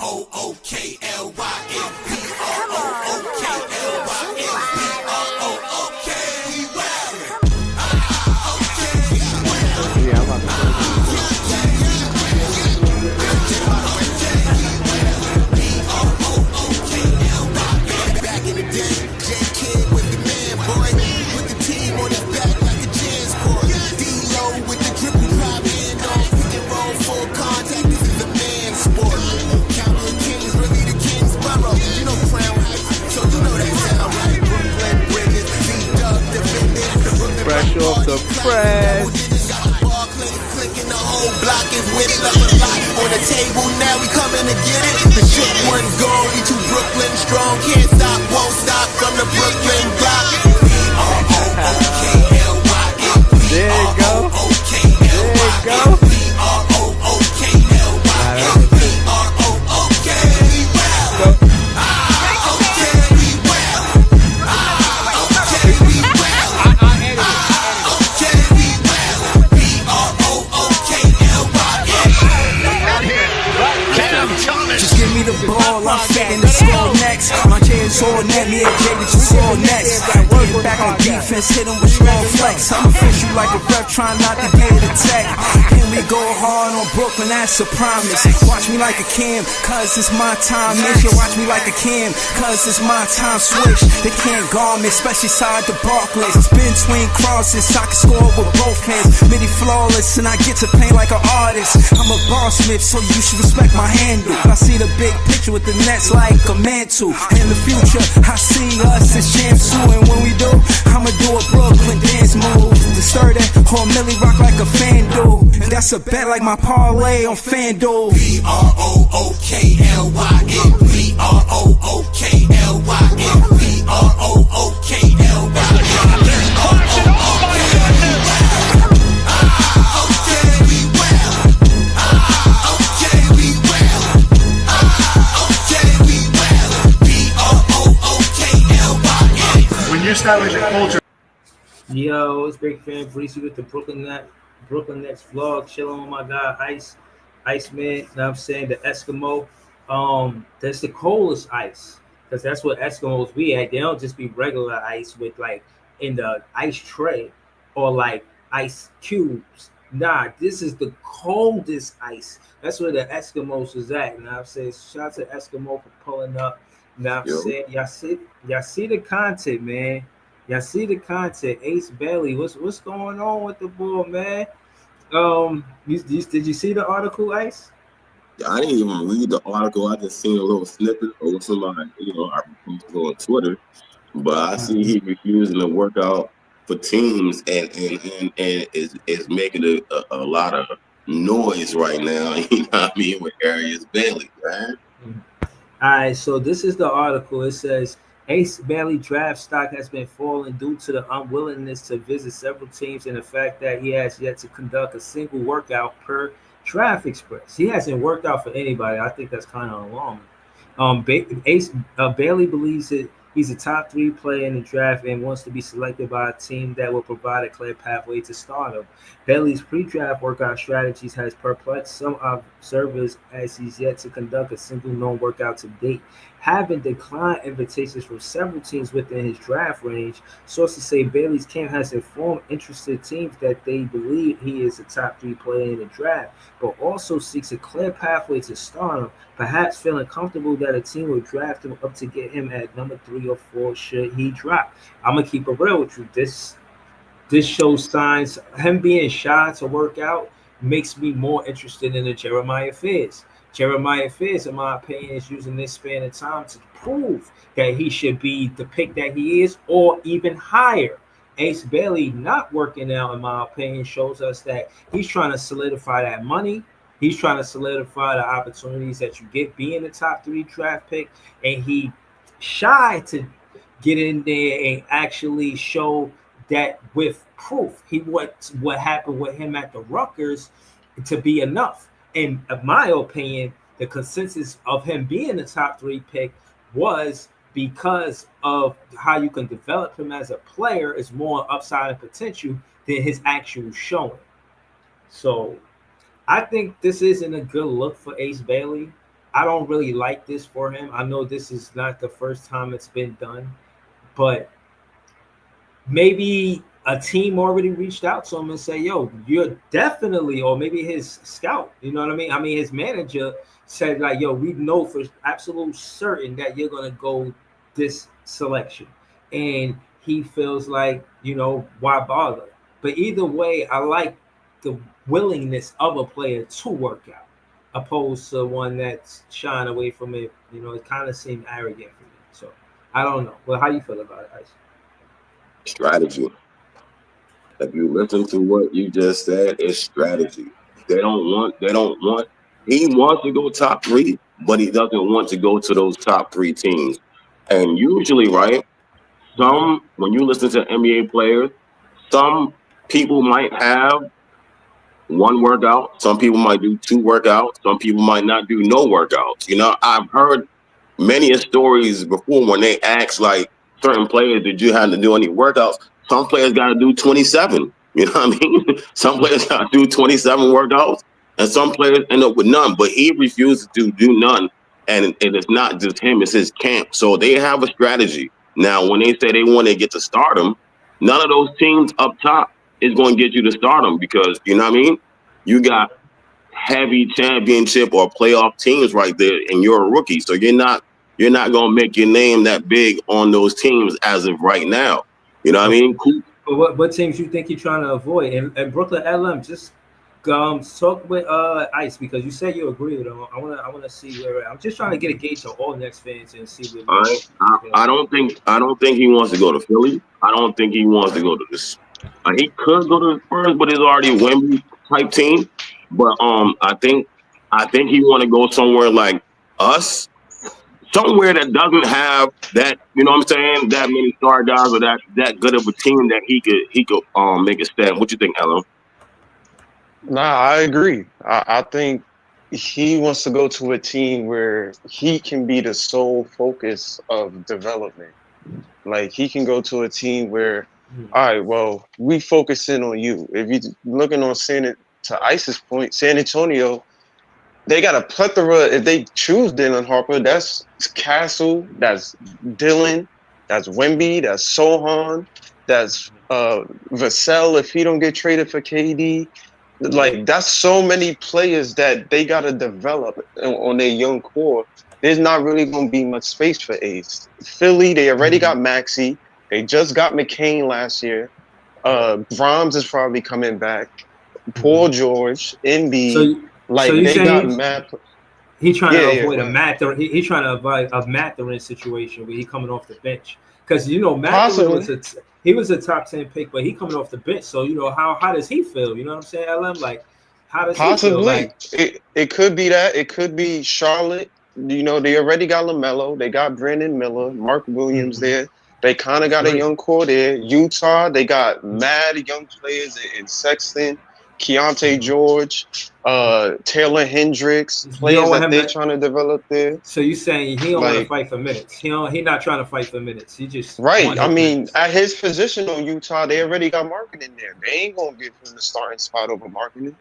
Yeah, I'm about to Back in the day, J-Kid was the man, boy. With the team on his back like a Jansport. D-Lo with the triple drop hand on. Pick and roll, full contact, this is a man's sport. County of Kings, really the Kingsborough. You know Crown Heights, so you know that sound right. Brooklyn Bridges, D-Dub defending. fresh off the press. Clicking the whole block is with it. Left a lot on the table, now we coming to get it. The shook one's gone, we too Brooklyn strong. Can't stop, won't stop from the Brooklyn block. B-R-O-O-K-L-Y-N. There you go. There you go. Just give me the ball, I'm fitting the score next. My J's all net, me and Jay with you saw next. Get back on defense, hit him with strong flex. I'm official like a rep, trying not to get attacked. And we go hard on Brooklyn, that's a promise. Watch me like a Cam, cause it's my time. Make sure watch me like a Cam, cause it's my time. Switch, they can't guard me, especially side the Barclays. Spin between crosses, I can score with both hands. Midi flawless, and I get to paint like an artist. I'm a boss smith, so you should respect my handle. I see the big picture with the nets like a mantle. In the future, I see us as champs too. And when we do, I'ma do a Brooklyn dance move. Disturb that whole Millie rock like a fan do. And that's a bet like my parlay on FanDuel. B-R-O-O-K-L-Y-N. B-R-O-O-K-L-Y-N. Yo, it's Big Fan Breezy with the Brooklyn Nets vlog, chilling with my guy Iceman. You know what I'm saying? The Eskimo. That's the coldest ice, because that's what Eskimos be at. They don't just be regular ice with like in the ice tray or like ice cubes. Nah, this is the coldest ice. That's where the Eskimos is at. You know what I'm saying? Shout out to Eskimo for pulling up. You know what I'm saying? Y'all see the content, man. Y'all see the content. Ace Bailey, what's going on with the bull, man? Did you see the article, Ice? I didn't even read the article. I just seen a little snippet over somebody, I posted on Twitter. But I see he refusing to work out for teams and is making a lot of noise right now. You know what I mean, with Arias Bailey, right? All right, so this is the article. It says Ace Bailey draft stock has been falling due to the unwillingness to visit several teams and the fact that he has yet to conduct a single workout per Draft Express. He hasn't worked out for anybody. I think that's kind of alarming. Bailey believes that he's a top 3 player in the draft and wants to be selected by a team that will provide a clear pathway to stardom. Bailey's pre-draft workout strategies has perplexed some observers as he's yet to conduct a single known workout to date. Having declined invitations from several teams within his draft range, sources say Bailey's camp has informed interested teams that they believe he is a top 3 player in the draft, but also seeks a clear pathway to stardom, perhaps feeling comfortable that a team will draft him up to get him at number 3 or 4 should he drop. I'm going to keep it real with you. This shows signs. Him being shy to work out makes me more interested in the Jeremiah Fizz. Jeremiah Fizz, in my opinion, is using this span of time to prove that he should be the pick that he is or even higher. Ace Bailey not working out, in my opinion, shows us that he's trying to solidify that money. He's trying to solidify the opportunities that you get being the top 3 draft pick, and he shy to get in there and actually show that with proof. What happened with him at the Rutgers to be enough. In my opinion, the consensus of him being the top 3 pick was because of how you can develop him as a player is more upside and potential than his actual showing. So I think this isn't a good look for Ace Bailey. I don't really like this for him. I know this is not the first time it's been done, but maybe a team already reached out to him and say, yo, you're definitely, or maybe his scout, you know what I mean? I mean, his manager said, like, yo, we know for absolute certain that you're going to go this selection. And he feels like, you know, why bother? But either way, I like the willingness of a player to work out, opposed to one that's shying away from it. You know, it kind of seemed arrogant for me. So I don't know. Well, how you feel about it, Ice? Strategy. If you listen to what you just said, it's strategy. They don't want. He wants to go top 3, but he doesn't want to go to those top 3 teams. And usually, right, when you listen to NBA players, some people might have 1 workout. Some people might do 2 workouts. Some people might not do no workouts. You know, I've heard many stories before when they ask like certain players, did you have to do any workouts? Some players got to do 27. You know what I mean? Some players got to do 27 workouts, and some players end up with none. But he refuses to do none, and it's not just him; it's his camp. So they have a strategy. Now, when they say they want to get to stardom, none of those teams up top is going to get you to stardom because you know what I mean. You got heavy championship or playoff teams right there, and you're a rookie, so you're not going to make your name that big on those teams as of right now. You know what I mean? Cool. What teams you think you're trying to avoid? And Brooklyn LM, just talk with Ice because you said you agree with him. I wanna see where I'm just trying to get a gauge of all Nets fans and see where. All right. I don't think he wants to go to Philly. I don't think he wants to go to this. He could go to the Spurs, but it's already a Wemby type team. But I think he want to go somewhere like us. Somewhere that doesn't have that, you know what I'm saying, that many star guys or that good of a team that he could make a stand. What you think, Ellen? Nah, I agree. I think he wants to go to a team where he can be the sole focus of development. Like he can go to a team where, all right, well, we focus in on you. If you're looking on to Ice's point, San Antonio, they got a plethora. If they choose Dylan Harper, that's Castle, that's Dylan, that's Wemby, that's Sohan, that's Vassell if he don't get traded for KD. Like that's so many players that they got to develop on their young core. There's not really going to be much space for Ace. Philly, they already got Maxey. They just got McCain last year. Brahms is probably coming back. Paul George, Embiid. They got Matt. He's trying to avoid a Mathurin. He's trying to avoid a Mathurin situation where he coming off the bench because you know Mathurin was a top 10 pick, but he coming off the bench. So you know how does he feel? You know what I'm saying, LM? Like how does he feel? Like, it could be that. It could be Charlotte. You know they already got LaMelo. They got Brandon Miller, Mark Williams there. They kind of got a young core there. Utah, they got mad young players in Sexton. Keontae George, Taylor Hendricks, players that they're trying to develop there. So you saying he don't want to fight for minutes? He not trying to fight for minutes. He just right. I mean, at his position on Utah, they already got marketing there. They ain't gonna give him the starting spot over marketing.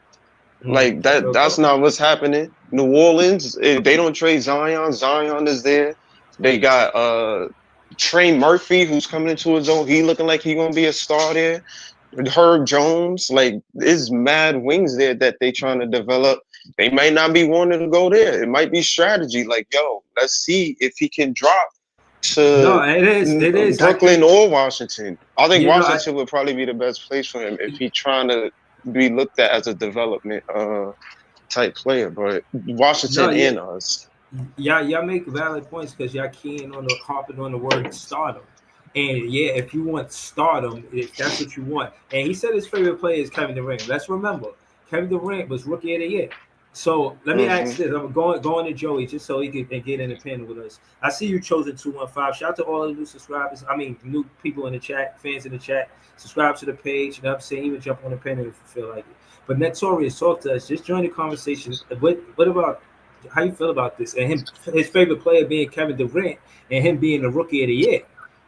Like that. That's not what's happening. New Orleans, if they don't trade Zion, Zion is there. They got Trey Murphy, who's coming into his own. He looking like he gonna be a star there. Herb Jones, like there's mad wings there that they trying to develop. They might not be wanting to go there. It might be strategy. Like, yo, let's see if he can drop to it is Brooklyn or Washington. I think Washington would probably be the best place for him if he's trying to be looked at as a development type player. But Washington and us. Y'all make valid points because y'all harping on the word stardom. And yeah, if you want stardom, if that's what you want. And he said his favorite player is Kevin Durant. Let's remember, Kevin Durant was Rookie of the Year. So let me ask this. I'm going to Joey just so he can get in the panel with us. I see you chosen 215. Shout out to all the new subscribers. I mean, new people in the chat, fans in the chat. Subscribe to the page. You know what I'm saying? Even jump on the panel if you feel like it. But Notorious, talk to us. Just join the conversation. What about how you feel about this? And his favorite player being Kevin Durant and him being the Rookie of the Year.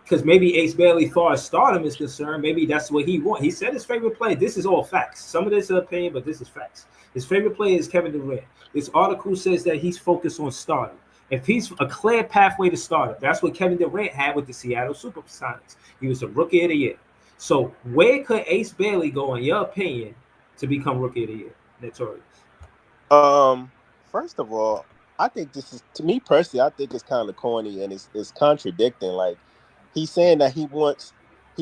because maybe Ace Bailey, far as stardom is concerned, maybe that's what he wants. He said his favorite play. This is all facts. Some of this is opinion, but this is facts. His favorite player is Kevin Durant. This article says that he's focused on stardom. If he's a clear pathway to stardom, that's what Kevin Durant had with the Seattle Supersonics. He was a rookie of the year. So where could Ace Bailey go, in your opinion, to become rookie of the year? Notorious. First of all, I think this is, to me personally, I think it's kind of corny and it's contradicting. Like, he's saying that he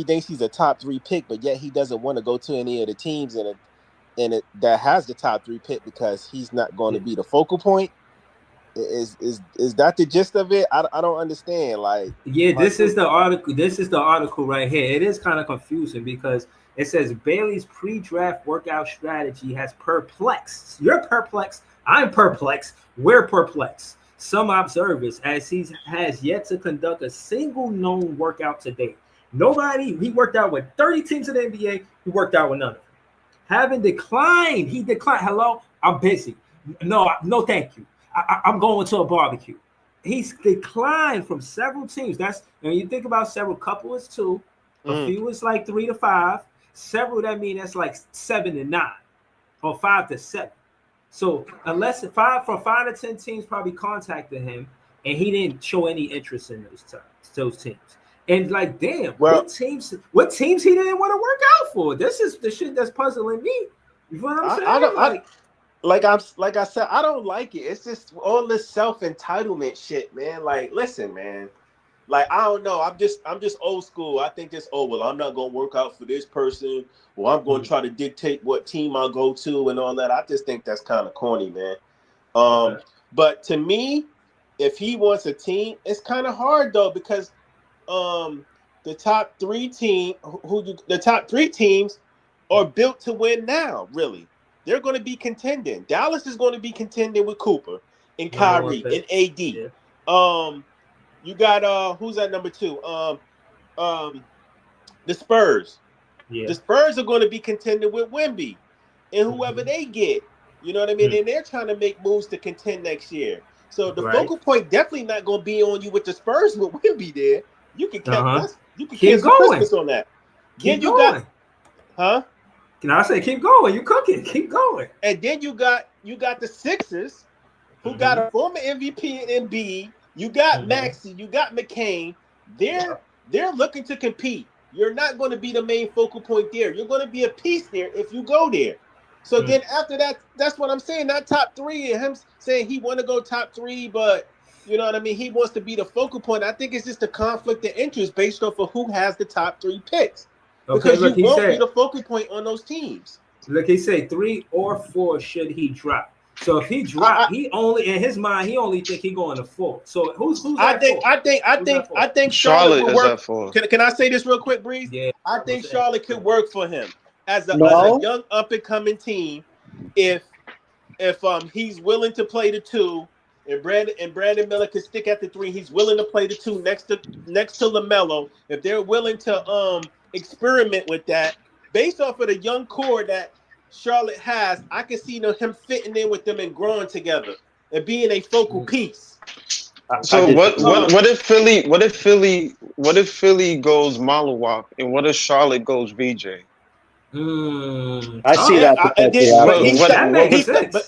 thinks he's a top 3 pick, but yet he doesn't want to go to any of the teams that has the top 3 pick because he's not going to be the focal point. Is that the gist of it? I don't understand. Like, yeah, this is the article. This is the article right here. It is kind of confusing because it says Bailey's pre-draft workout strategy has perplexed. You're perplexed. I'm perplexed. We're perplexed. Some observers, as he has yet to conduct a single known workout to date. He worked out with 30 teams in the NBA. He worked out with none of them. Having declined, he declined. Hello, I'm busy. No, thank you. I'm going to a barbecue. He's declined from several teams. That's when you think about several. Couple is 2, a few is like 3 to 5. Several, that means that's like 7 to 9, or 5 to 7. So unless 5 to 10 teams probably contacted him, and he didn't show any interest in those teams. And like, damn, what teams he didn't want to work out for? This is the shit that's puzzling me. You know what I'm saying? Like I said, I don't like it. It's just all this self-entitlement shit, man. Like, listen, man. Like, I don't know. I'm just old school. I think this, well, I'm not gonna work out for this person, or I'm gonna try to dictate what team I'll go to and all that. I just think that's kind of corny, man. But to me, if he wants a team, it's kind of hard though, because the top 3 teams are built to win now, really. They're going to be contending. Dallas is going to be contending with Cooper and Kyrie and AD. Yeah. You got who's at number 2? The Spurs. Yeah. The Spurs are going to be contending with Wemby and whoever they get. You know what I mean? And they're trying to make moves to contend next year. So the focal point definitely not going to be on you with the Spurs with Wemby there. You can keep Christmas on that. Keep going. Can I say keep going? You cooking? Keep going. And then you got the Sixers, who got a former MVP in Embiid. You got Maxey. You got McCain. They're looking to compete. You're not going to be the main focal point there. You're going to be a piece there if you go there. So then after that, that's what I'm saying. Not top 3, and him saying he want to go top 3, but you know what I mean? He wants to be the focal point. I think it's just a conflict of interest based off of who has the top 3 picks. Because you won't be the focal point on those teams. Look, he said 3 or 4 should he drop. So if he drop, he only in his mind he only think he going to 4. So who's I think Charlotte will work. Can I say this real quick, Breeze? Yeah. I think Charlotte could work for him as a young up and coming team if he's willing to play the 2. And Brandon Miller can stick at the 3. He's willing to play the 2 next to LaMelo. If they're willing to experiment with that, based off of the young core that Charlotte has, I can see him fitting in with them and growing together and being a focal piece. So what if Philly goes Malawak and what if Charlotte goes VJ? I see that.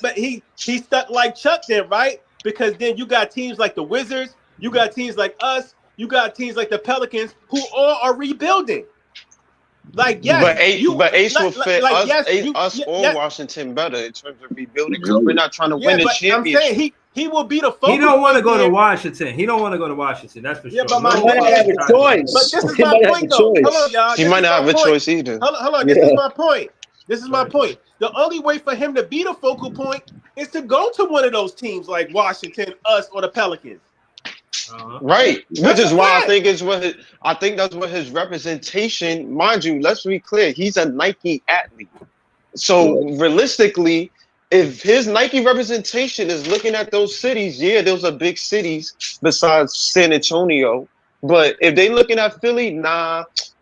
But he's stuck like Chuck then, right? Because then you got teams like the Wizards, you got teams like us, you got teams like the Pelicans who all are rebuilding. Like, yes, but Ace will fit us or Washington better in terms of rebuilding because we're not trying to win a championship. I'm saying he will be the focus. He don't want to go to Washington. He don't want to go to Washington. That's for sure. But he might have a choice. But this is my point, though. Hold on, y'all. He might not have a choice either. Hold on. This is my point. The only way for him to be the focal point is to go to one of those teams like Washington, us, or the Pelicans. Right, which is why I think that's what his representation, mind you, let's be clear, he's a Nike athlete. So realistically, if his Nike representation is looking at those cities, those are big cities besides San Antonio. But if they looking at Philly,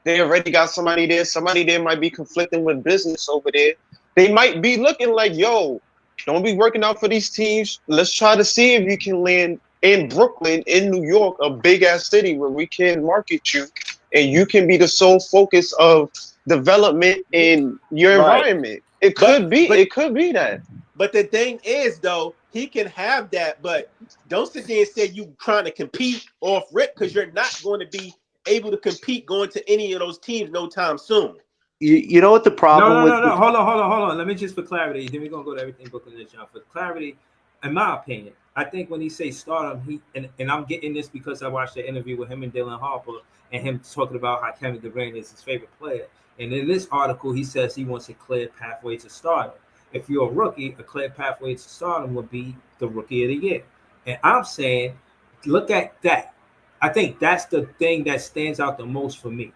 they already got somebody there. Somebody there might be conflicting with business over there. They might be looking like, yo, don't be working out for these teams. Let's try to see if you can land in Brooklyn, in New York, a big ass city where we can market you, and you can be the sole focus of development in your environment. It could be that. But the thing is, though, he can have that, but don't sit there and say you trying to compete off rip, because you're not going to be able to compete going to any of those teams no time soon. You know what the problem with? No. Hold on. Let me just for clarity. Then we're gonna go to everything Brooklyn and John. For clarity, in my opinion, I think when he say stardom, and I'm getting this because I watched the interview with him and Dylan Harper and him talking about how Kevin Durant is his favorite player. And in this article, he says he wants a clear pathway to stardom. If you're a rookie, a clear pathway to stardom would be the rookie of the year. And I'm saying, look at that. I think that's the thing that stands out the most for me.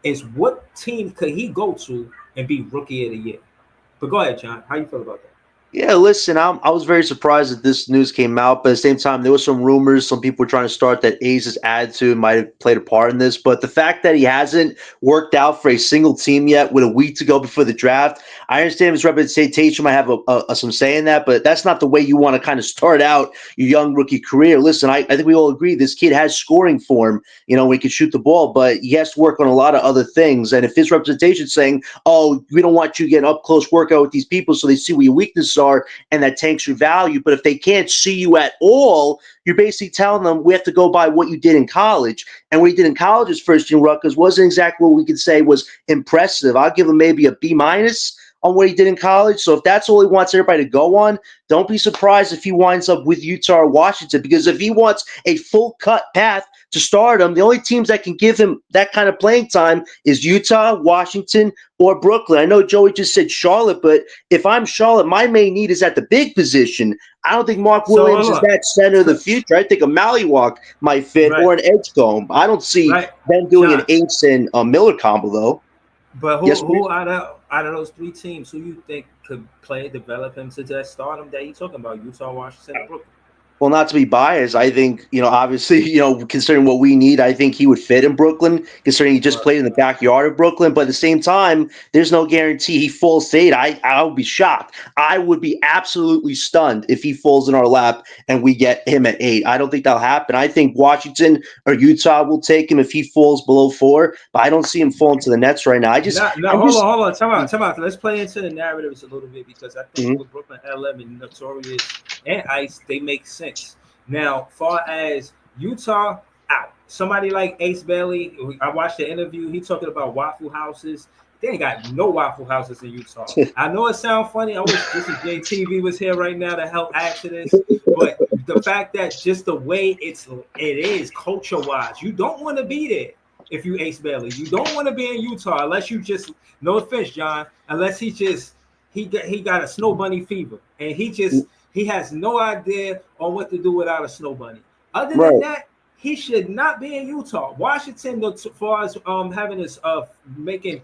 Is what team could he go to and be rookie of the year? But go ahead, John. How you feel about that? Yeah, listen, I was very surprised that this news came out, but at the same time, there was some rumors. Some people were trying to start that A's attitude might have played a part in this. But the fact that he hasn't worked out for a single team yet with a week to go before the draft, I understand his representation might have some say in that, but that's not the way you want to kind of start out your young rookie career. Listen, I think we all agree this kid has scoring form, when he can shoot the ball, but he has to work on a lot of other things. And if his representation is saying, oh, we don't want you getting up close workout with these people so they see what your weaknesses are, and that tanks your value. But if they can't see you at all, you're basically telling them we have to go by what you did in college. And what he did in college as first year Rutgers wasn't exactly what we could say was impressive. I'll give him maybe a B- on what he did in college. So if that's all he wants everybody to go on, don't be surprised if he winds up with Utah or Washington, because if he wants a full cut path to stardom, the only teams that can give him that kind of playing time is Utah, Washington, or Brooklyn. I know Joey just said Charlotte, but if I'm Charlotte, my main need is at the big position. I don't think Mark Williams is that center of the future. I think a Mallywalk might fit, or an Edgecombe. I don't see them doing an Ace and Miller combo, though. But who out of those three teams, who you think could develop him to that stardom that he's talking about? Utah, Washington, and Brooklyn. Well, not to be biased, I think, obviously, considering what we need, I think he would fit in Brooklyn, considering he just played in the backyard of Brooklyn. But at the same time, there's no guarantee he falls to 8. I would be shocked. I would be absolutely stunned if he falls in our lap and we get him at 8. I don't think that'll happen. I think Washington or Utah will take him if he falls below 4, but I don't see him falling to the Nets right now. Hold on. Time out. Let's play into the narratives a little bit, because I think with Brooklyn, LM, and Notorious, and Ice, they make sense. Now, far as Utah, out. Somebody like Ace Bailey, I watched the interview. He talking about Waffle Houses. They ain't got no Waffle Houses in Utah. I know it sounds funny. I wish this is JTV was here right now to help answer this. But the fact that just the way it is culture-wise, you don't want to be there if you Ace Bailey. You don't want to be in Utah unless you just, no offense, John, unless he got a snow bunny fever and he has no idea on what to do without a snow bunny. Other than that, he should not be in Utah. Washington, as far as having this making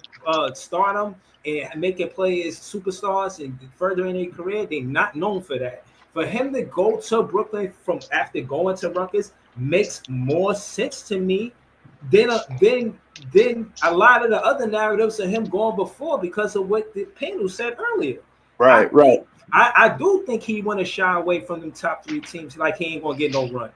stardom and making players superstars and furthering their career, they're not known for that. For him to go to Brooklyn from after going to Rutgers makes more sense to me than a lot of the other narratives of him going before, because of what the panel said earlier. Right. I do think he want to shy away from them top 3 teams, like he ain't gonna get no run.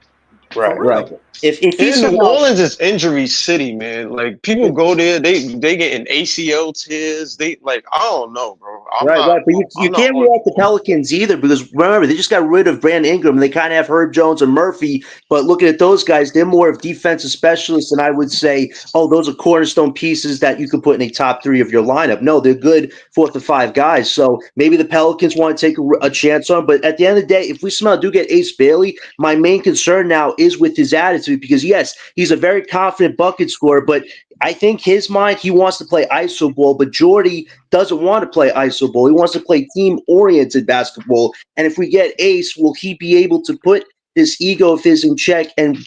Right. If he's New Orleans is injury city, man. Like people go there, they getting ACL tears. They I don't know, bro. Right. But you can't rule out the Pelicans either, because remember they just got rid of Brandon Ingram. They kind of have Herb Jones and Murphy, but looking at those guys, they're more of defensive specialists, and I would say, those are cornerstone pieces that you could put in a top 3 of your lineup. No, they're good 4 to 5 guys. So maybe the Pelicans want to take a chance on. But at the end of the day, if we somehow do get Ace Bailey, my main concern now is with his attitude, because yes, he's a very confident bucket scorer, but I think his mind, he wants to play iso ball, but Jordy doesn't want to play iso ball. He wants to play team-oriented basketball. And if we get Ace, will he be able to put this ego of his in check and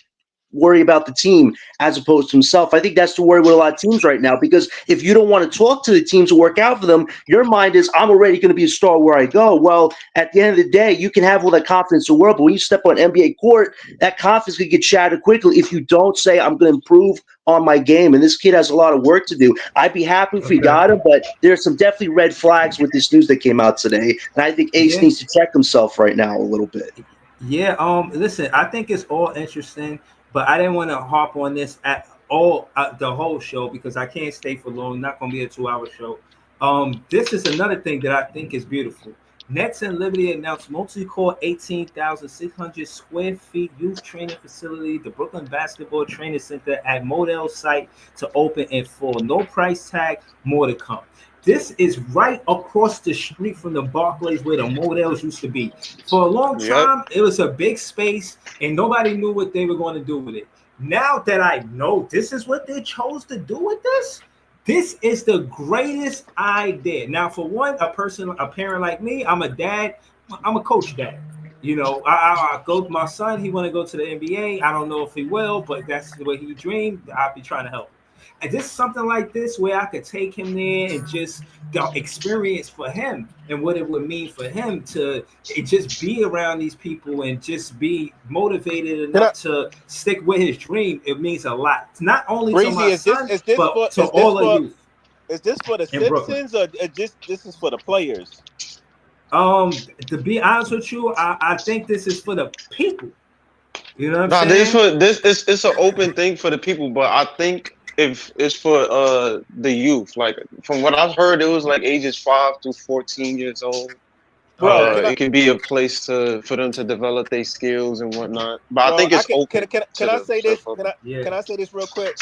worry about the team as opposed to himself? I think that's the worry with a lot of teams right now, because if you don't want to talk to the teams to work out for them, your mind is, I'm already going to be a star where I go. Well, at the end of the day, you can have all that confidence in the world, but when you step on NBA court, that confidence can get shattered quickly if you don't say, I'm going to improve on my game. And this kid has a lot of work to do. I'd be happy if we got him, but there's some definitely red flags with this news that came out today. And I think Ace needs to check himself right now a little bit. Yeah, listen, I think it's all interesting, but I didn't want to harp on this at all the whole show because I can't stay for long. Not gonna be a 2 hour show. This is another thing that I think is beautiful. Nets and Liberty announced multi-core 18,600 square feet youth training facility, the Brooklyn Basketball Training Center at Model site to open in full. No price tag, more to come. This is right across the street from the Barclays where the Models used to be. For a long time, it was a big space and nobody knew what they were going to do with it. Now that I know this is what they chose to do with this is the greatest idea. Now, for one, a parent like me, I'm a dad, I'm a coach dad. You know, I go, my son, he want to go to the NBA. I don't know if he will, but that's the way he dreamed. I'll be trying to help. And just something like this where I could take him there and just experience for him and what it would mean for him to just be around these people and just be motivated enough to stick with his dream. It means a lot. Not only to my son, but to all of you. Is this for the citizens or this is for the players? To be honest with you, I think this is for the people. You know what I'm saying? It's an open thing for the people, but I think if it's for the youth, like from what I've heard, it was like ages 5 through 14 years old. Bro, it could be a place for them to develop their skills and whatnot. But I think it's open. Can I say this? Can I say this real quick?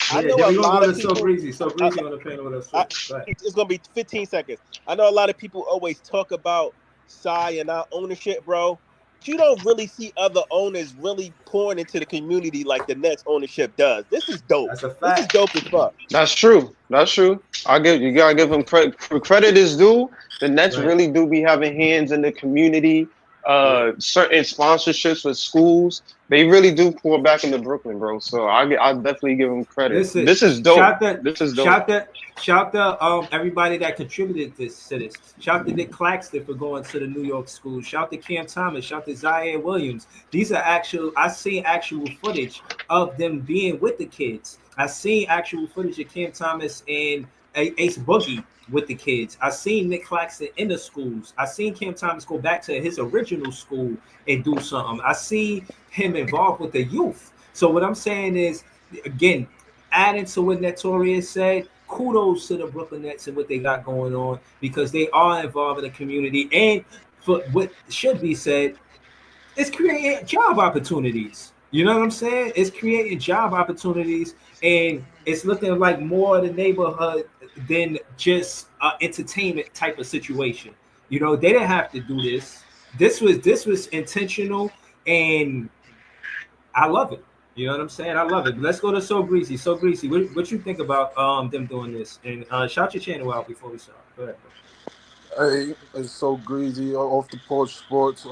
I know a lot of people. So breezy on the panel with us. It's gonna be 15 seconds. I know a lot of people always talk about Psy and our ownership, bro. You don't really see other owners really pouring into the community like the Nets ownership does. This is dope. That's a fact. This is dope as fuck. That's true. You gotta give them credit. Credit is due. The Nets really do be having hands in the community. Certain sponsorships with schools, they really do pour back into Brooklyn, bro. So I definitely give them credit. This is dope. This is dope. Shout out everybody that contributed to this. Shout to Nick Claxton for going to the New York school. Shout to Cam Thomas. Shout to Zaire Williams. These are I seen actual footage of them being with the kids. I seen actual footage of Cam Thomas and Ace Boogie with the kids. I seen Nick Claxton in the schools. I seen Cam Thomas go back to his original school and do something. I see him involved with the youth. So what I'm saying is, again, adding to what Notorious said, kudos to the Brooklyn Nets and what they got going on because they are involved in the community. And for what should be said, it's creating job opportunities. You know what I'm saying? It's creating job opportunities, and it's looking like more of the neighborhood than just an entertainment type of situation. You know, they didn't have to do this. This was intentional, and I love it. You know what I'm saying? I love it. Let's go to So Greasy. So Greasy, what you think about them doing this? And shout your channel out before we start. Go ahead, bro. Hey, it's So Greasy off the porch sports.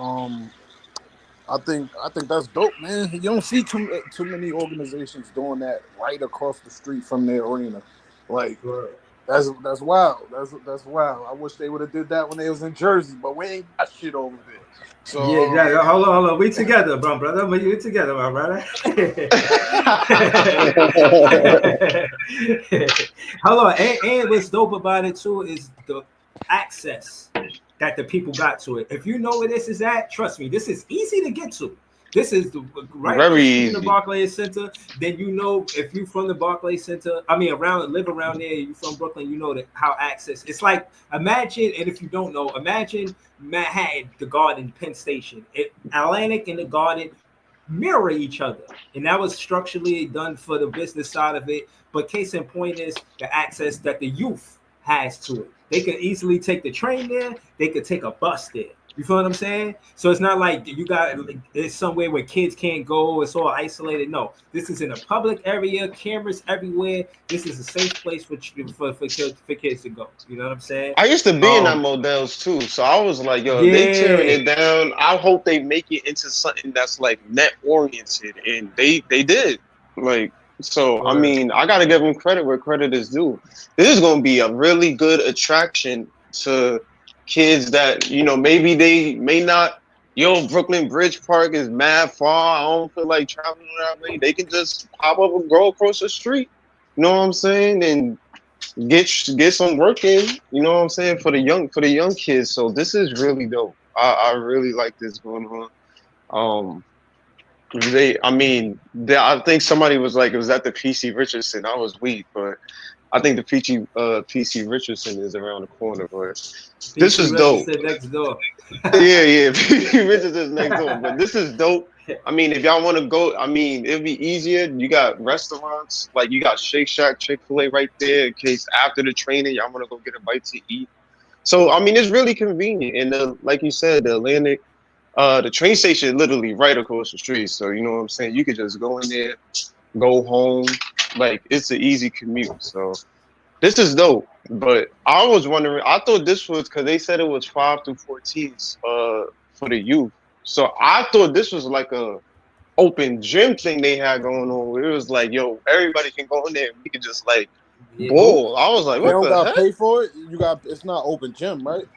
I think that's dope, man. You don't see too many organizations doing that right across the street from their arena. Like that's wild. That's wild. I wish they would have did that when they was in Jersey, but we ain't got shit over there. So yeah. Hold on. We together, brother. We together, my brother. Hold on. And what's dope about it too is the access that the people got to it. If you know where this is at, trust me, this is easy to get to. This is very in the Barclays Center. Then you know if you from the Barclays Center, live around there, you from Brooklyn, you know that how access. It's like imagine, and if you don't know, imagine Manhattan, the Garden, Penn Station, Atlantic and the Garden mirror each other, and that was structurally done for the business side of it. But case in point is the access that the youth has to it. They could easily take the train there. They could take a bus there. You feel what I'm saying? So it's not like it's somewhere where kids can't go. It's all isolated. No, this is in a public area, cameras everywhere. This is a safe place for kids to go. You know what I'm saying? I used to be in that Models too. So I was like, yo, they tearing it down. I hope they make it into something that's like net oriented. And they did. Like, so, I mean, I got to give them credit where credit is due. This is going to be a really good attraction to kids that, you know, maybe they may not, Brooklyn Bridge Park is mad far. I don't feel like traveling that way. They can just pop up and go across the street. You know what I'm saying? And get some work in, you know what I'm saying, for the young kids. So this is really dope. I really like this going on. I think somebody was like, it was at the PC Richardson. I was weak, but I think the PC Richardson is around the corner. But this is dope. Next door. yeah, PC Richardson is next door. But this is dope. I mean, if y'all want to go, I mean, it'd be easier. You got restaurants, like you got Shake Shack, Chick-fil-A right there in case after the training, y'all want to go get a bite to eat. So, I mean, it's really convenient. And like you said, the Atlantic, the train station literally right across the street. So, you know what I'm saying? You could just go in there, go home. Like, it's an easy commute. So, this is dope. But I was wondering, I thought this was, because they said it was 5 through 14s for the youth. So, I thought this was like a open gym thing they had going on where it was like, yo, everybody can go in there and we can just like ball. I was like, what they don't the gotta heck? pay for it. It's not open gym, right?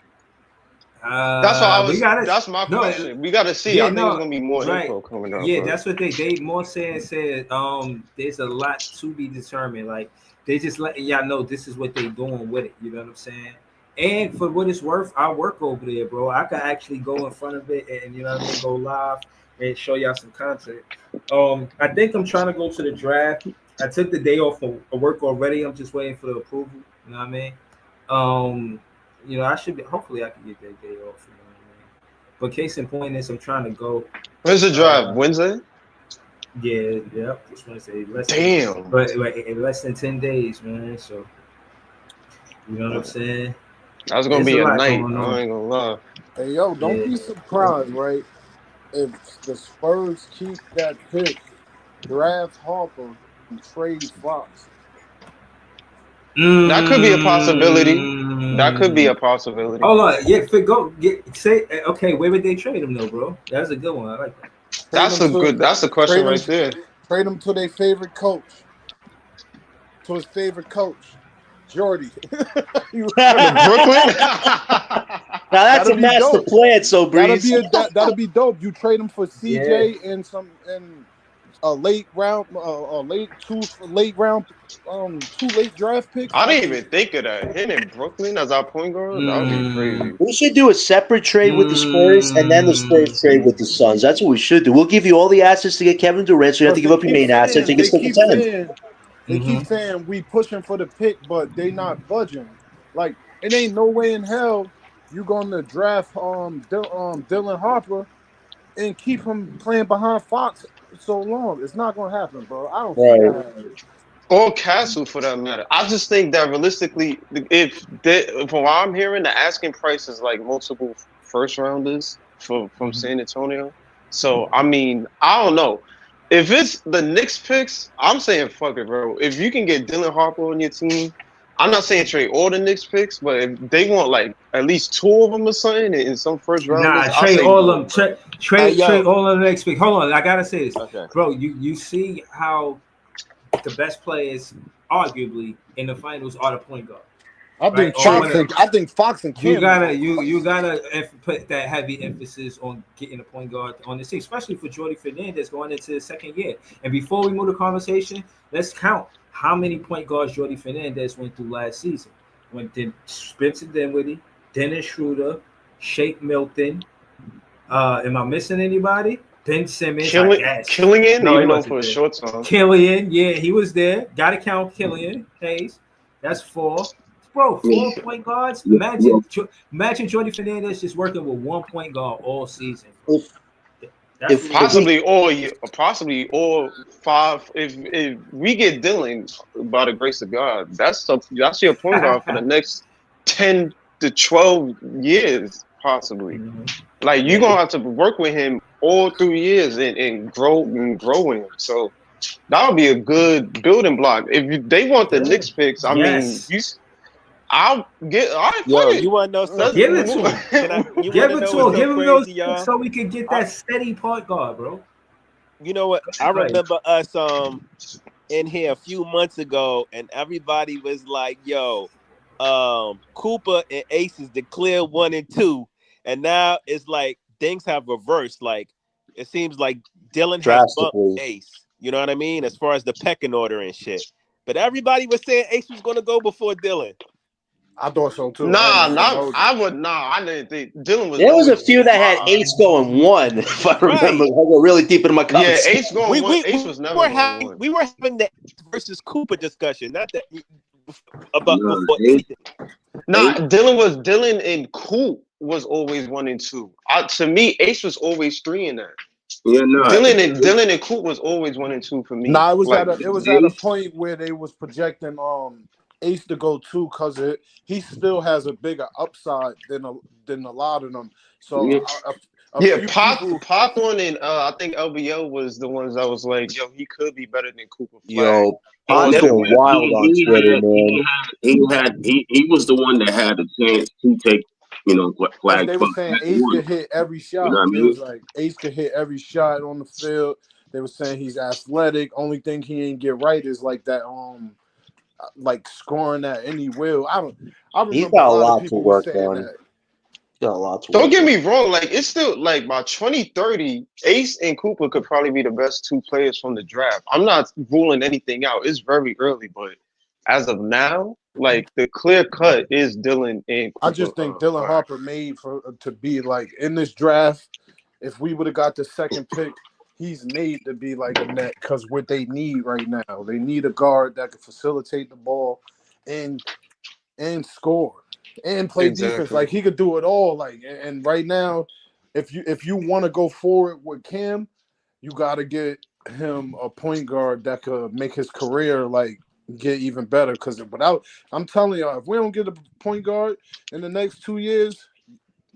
That's why I was. That's my question. We gotta see. I think there's gonna be more info coming up. Yeah, that's what they more said. There's a lot to be determined. Like they just letting y'all know this is what they doing with it. You know what I'm saying? And for what it's worth, I work over there, bro. I could actually go in front of it and you know what I mean, go live and show y'all some content. I think I'm trying to go to the draft. I took the day off of work already. I'm just waiting for the approval. You know what I mean? You know, I should be. Hopefully, I can get that day off. You know what I mean? But case in point is, I'm trying to go. When's the drive? Wednesday? Yeah, this Wednesday. Damn. But in less than 10 days, man. So, you know what I'm saying? That's gonna be a night. I ain't gonna lie. Hey, yo, don't be surprised, right? If the Spurs keep that pick, draft Harper and trade Fox. That could be a possibility. That could be a possibility. Hold on, okay. Where would they trade him though, bro? That's a good one. I like that. That's a question right there. Trade him to their favorite coach. To his favorite coach, Jordy. Brooklyn. Now that's a master plan. So Breeze. That'll be dope. You trade him for CJ and a late round, two late draft picks. I didn't even think of that. Hitting Brooklyn as our point guard, that would be crazy. We should do a separate trade with the Spurs and then the Spurs trade with the Suns. That's what we should do. We'll give you all the assets to get Kevin Durant, so you have to give up your main assets and get stuff to They keep saying we pushing for the pick, but they not budging. Like it ain't no way in hell you going to draft Dylan Harper and keep him playing behind Fox so long. It's not going to happen, bro. I don't see that happening. Or Castle, for that matter. I just think that realistically, from what I'm hearing, the asking price is like multiple first rounders from San Antonio. So I mean, I don't know. If it's the Knicks picks, I'm saying fuck it, bro. If you can get Dylan Harper on your team, I'm not saying trade all the Knicks picks, but if they want like at least 2 of them or something in some first round, trade all of them. Trade all of the Knicks picks. Hold on, I gotta say this, bro. You see how the best players, arguably in the finals, are the point guard. I think Fox and Kim. You gotta put that heavy emphasis on getting a point guard on the team, especially for Jordy Fernandez going into the second year. And before we move the conversation, let's count how many point guards Jordy Fernandez went through last season. Spencer Dinwiddie, Dennis Schroeder, Shake Milton. Am I missing anybody? Ben Simmons. Killian, no, even for a short time. Killian, yeah, he was there. Gotta count Killian Hayes. That's 4. Bro, 4 point guards. Imagine Jordy Fernandez just working with 1 point guard all season. If possibly all 5. If we get Dylan, by the grace of God, that's your point guard for the next 10 to 12 years, possibly. Like you're gonna have to work with him all 3 years and grow him. So that would be a good building block. If they want the Knicks picks, I mean, I'll get. All right, yo, you want to know something? Give it to him. Give it to him. Give him those so we can get that steady point guard, bro. You know what? I remember us in here a few months ago, and everybody was like, "Yo, Cooper and Ace is declared 1 and 2," and now it's like things have reversed. Like it seems like Dylan has bumped Ace. You know what I mean? As far as the pecking order and shit. But everybody was saying Ace was going to go before Dylan. I thought so too. I didn't think Dylan was. There was a few that had Ace going 1, if I remember. I go really deep into my comments. Yeah, Ace going 1. Ace was never going 1. We were having the versus Cooper discussion, not that about anything. Dylan and Coop was always 1 and 2. To me, Ace was always 3 in that. Yeah, no. Dylan and Coop was always 1 and 2 for me. Nah, it was at a point where they was projecting Ace to go 2 because he still has a bigger upside than a lot of them. So Pac one and I think LBO was the ones that was like, yo, he could be better than Cooper Flag. Yo, I was going wild on Twitter, man. He was the one that had the chance to take, Flag. They were saying Ace could hit every shot. You know what I mean? It was like Ace could hit every shot on the field. They were saying he's athletic. Only thing he ain't get right is like that like scoring at any will. I remember he's got a lot to work on. Don't get me wrong, like it's still like by 2030, Ace and Cooper could probably be the best 2 players from the draft. I'm not ruling anything out. It's very early, but as of now, like the clear cut is Dylan and Cooper. I just think Dylan Harper made to be like in this draft. If we would have got the 2nd pick, he's made to be like a net because what they need right now, they need a guard that can facilitate the ball and score and play defense. Like he could do it all. Like, and right now, if you want to go forward with Cam, you got to get him a point guard that could make his career like get even better. Because I'm telling y'all, if we don't get a point guard in the next 2 years,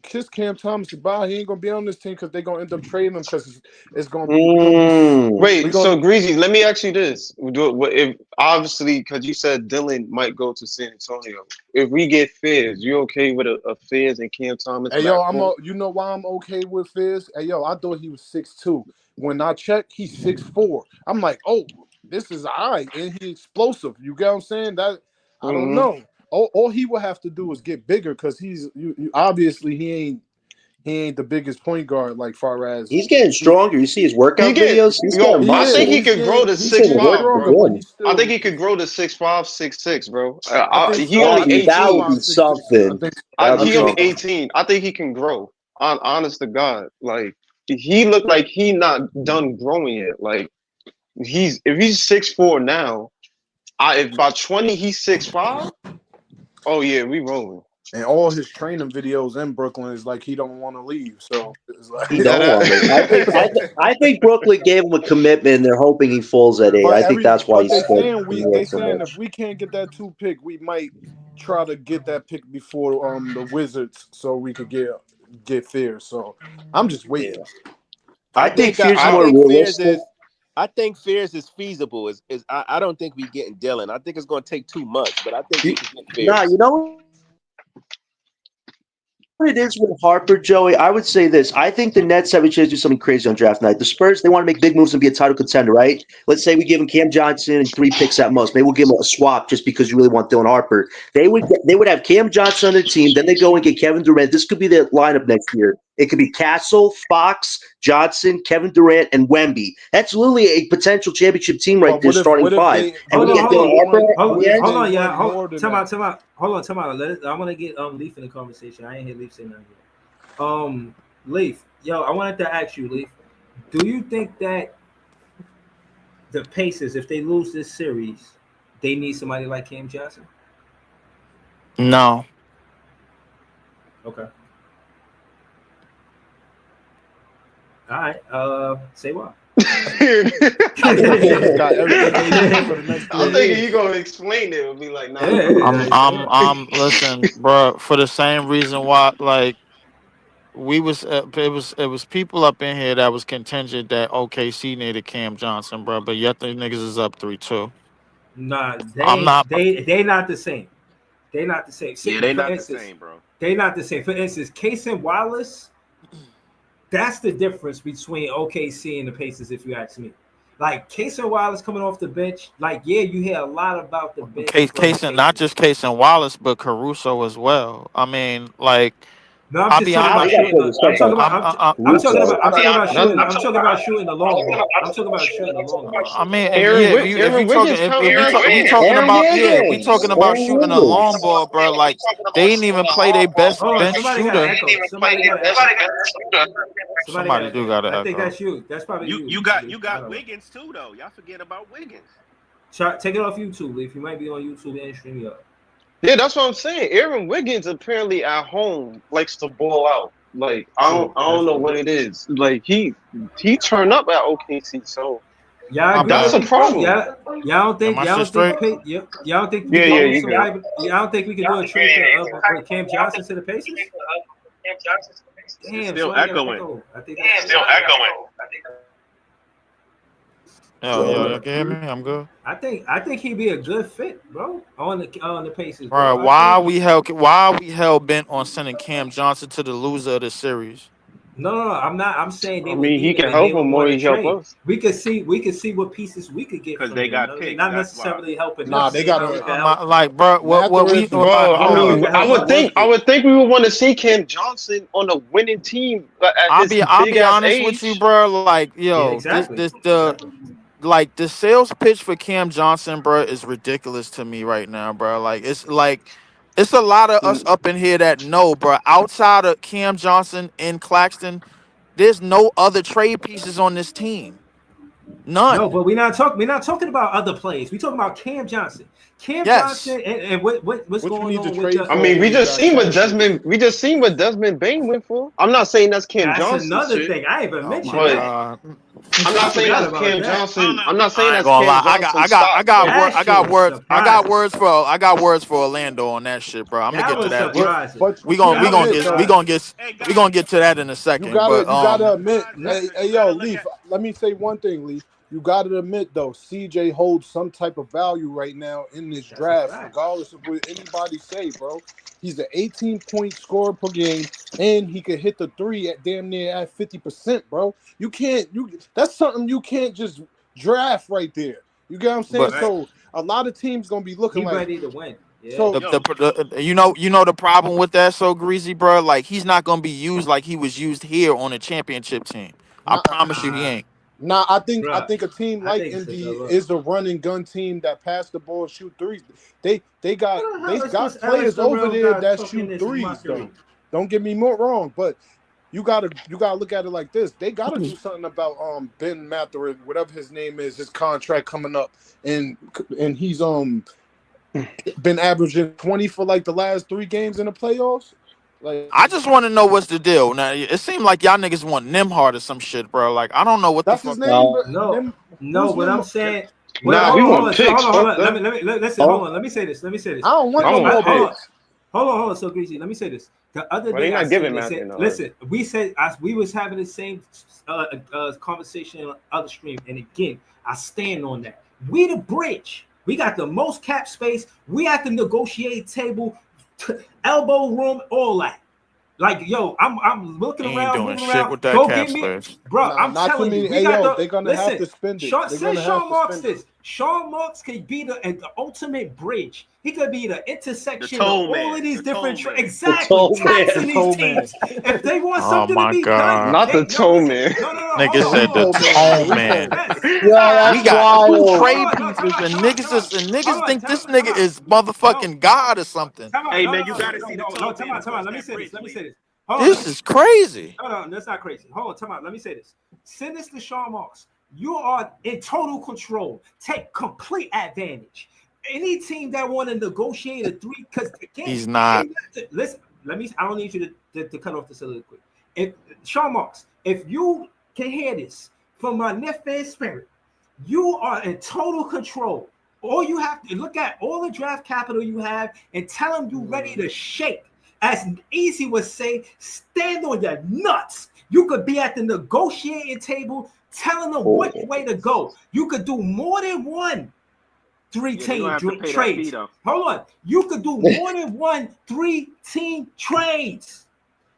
kiss Cam Thomas goodbye. He ain't gonna be on this team because they're gonna end up trading him because it's gonna be. Wait, so Greasy, let me ask you this: if obviously, because you said Dylan might go to San Antonio, if we get Fizz, you okay with a Fizz and Cam Thomas? Hey yo, you know why I'm okay with Fizz? Hey yo, I thought he was 6'2". When I checked, he's 6'4". I'm like, oh, this is all right, and he's explosive. You get what I'm saying? That I don't know. All he will have to do is get bigger because obviously he ain't the biggest point guard like far as he's getting stronger. You see his workout videos. I think he could grow to 6'5". I think he could grow to 6'5", 6'6", bro. He only 18. That would be something. He only 18. I think he can grow. Honest to God, like he looked like he not done growing yet. Like if he's 6'4" now, if by 20 he's 6'5". Oh yeah, we rolling. And all his training videos in Brooklyn is like he don't want to leave. So it's like he don't want to. I think Brooklyn gave him a commitment. And they're hoping he falls at 8. I think that's why he's saying if we can't get that 2 pick, we might try to get that pick before the Wizards, so we could get Fierce. So I'm just waiting. I think Fierce is more realistic. I think Fierce is feasible. I don't think we getting Dylan. I think it's going to take too much, but I think we can get Fierce. Nah, you know what it is with Harper, Joey? I would say this. I think the Nets have a chance to do something crazy on draft night. The Spurs, they want to make big moves and be a title contender, right? Let's say we give him Cam Johnson and 3 picks at most. Maybe we'll give him a swap just because you really want Dylan Harper. They would have Cam Johnson on their team. Then they go and get Kevin Durant. This could be the lineup next year. It could be Castle, Fox, Johnson, Kevin Durant, and Wemby. That's literally a potential championship team right there, starting 5. Hold on, yeah. Time out. Hold on. I want to get Leaf in the conversation. I ain't hear Leaf say nothing yet. Leaf, I wanted to ask you, Leaf, do you think that the Pacers, if they lose this series, they need somebody like Cam Johnson? No. Okay. All right. Say what? I'm thinking you gonna explain it and be like, nah. Listen, bro. For the same reason why, like, it was people up in here that was contingent that OKC needed Cam Johnson, bro. But yet the niggas is up 3-2. Nah, they not the same. They not the same. Yeah, they not the same, bro. They not the same. For instance, Cason Wallace. That's the difference between OKC and the Pacers, if you ask me. Like, Cason Wallace coming off the bench, like, yeah, you hear a lot about the bench. Not just Cason Wallace, but Caruso as well. I mean, like, No, I'm just talking about shooting. I'm talking about shooting the long ball. I'm talking about shooting the long ball. I mean, if we talking about shooting a long ball, bro, like they didn't even play their best bench shooter. Somebody do got to echo. I think that's you. That's probably you. You got Wiggins too, though. Y'all forget about Wiggins. Take it off YouTube, Leaf. You might be on YouTube and StreamYard. Yeah, that's what I'm saying. Aaron Wiggins apparently at home likes to ball out. Like I don't know what it is. Like he turned up at OKC, so that's a problem. Y'all don't think we can do a trade with Cam Johnson to the Pacers? Damn, still echoing. I think that's still echoing. Yo, you can hear me? I'm good. I think he'd be a good fit, bro, on the Pacers. Bro, why we hell bent on sending Cam Johnson to the loser of the series? No, I'm not. I'm saying he can help him more. He help us. We could see what pieces we could get because they got picked. Not necessarily helping. Nah, they got like, bro. I would think we would want to see Cam Johnson on a winning team. I'll be honest with you, bro. Like, yo, the sales pitch for Cam Johnson, bro, is ridiculous to me right now, bro. Like it's a lot of us up in here that know, bro. Outside of Cam Johnson and Claxton, there's no other trade pieces on this team. None. No, but we're not talking about other players. We're talking about Cam Johnson. Johnson and what's going on with I mean, we just seen what Desmond Bain went for. I'm not saying that's Cam Johnson. That's another thing. I even mentioned that. I'm not saying that's Cam Johnson. I'm not saying that's Cam Johnson. I got words for Orlando on that shit, bro. I'm gonna get to that. We gonna get to that in a second. You gotta admit, hey yo, Leaf. Let me say one thing, Leaf. You got to admit, though, CJ holds some type of value right now in this draft, regardless of what anybody say, bro. He's an 18-point scorer per game, and he could hit the three at damn near at 50%, bro. That's something you can't just draft right there. You get what I'm saying? So a lot of teams gonna be looking like ready to win. Yeah. So you know the problem with that, so Greasy, bro. Like he's not gonna be used like he was used here on a championship team. I promise you, he ain't. Nah, I think a team like Indy is a run and gun team that pass the ball, shoot threes. They got players over there that shoot threes, though. Don't get me wrong, but you gotta look at it like this. They gotta do something about Ben Mathurin, whatever his name is, his contract coming up, and he's been averaging 20 for like the last 3 games in the playoffs. Like, I just want to know what's the deal. Now it seemed like y'all niggas want Nimhard or some shit, bro. Like I don't know what that's the his fuck. name. No, but I'm saying. We want picks. Hold on. Let me say this. I don't want no picks. Hold on. So Greasy, let me say this. The other day, listen, we said we was having the same conversation on the other stream, and again, I stand on that. We the bridge. We got the most cap space. We at the negotiating table. Elbow room, all that. Like, yo, I'm looking around. Doing shit with that Go cap get me, space. bro. I'm telling you, they're gonna have to spend it. Say Sean Marks this. Sean Marks could be the ultimate bridge. He could be the intersection of all of these different exactly taxing these teams. If they want something to be done, not the toe man. Nigga said the toe man. We got 2 trade pieces, and niggas think this nigga is motherfucking God or something. Hey man, you gotta see the toe. Come on. Let me say this. This is crazy. No, that's not crazy. Hold on, time out. Let me say this. Send this to Sean Marks. You are in total control. Take complete advantage. Any team that want to negotiate a 3, because he's not. Listen, I don't need you to cut off the soliloquy. If Sean Marks, if you can hear this from my nephew spirit, you are in total control. All you have to look at all the draft capital you have and tell them you're ready to shake. As Easy would say, stand on your nuts. You could be at the negotiating table telling them which way to go. You could do more than one 3-team trades. Hold on. You could do more than one 3-team trades.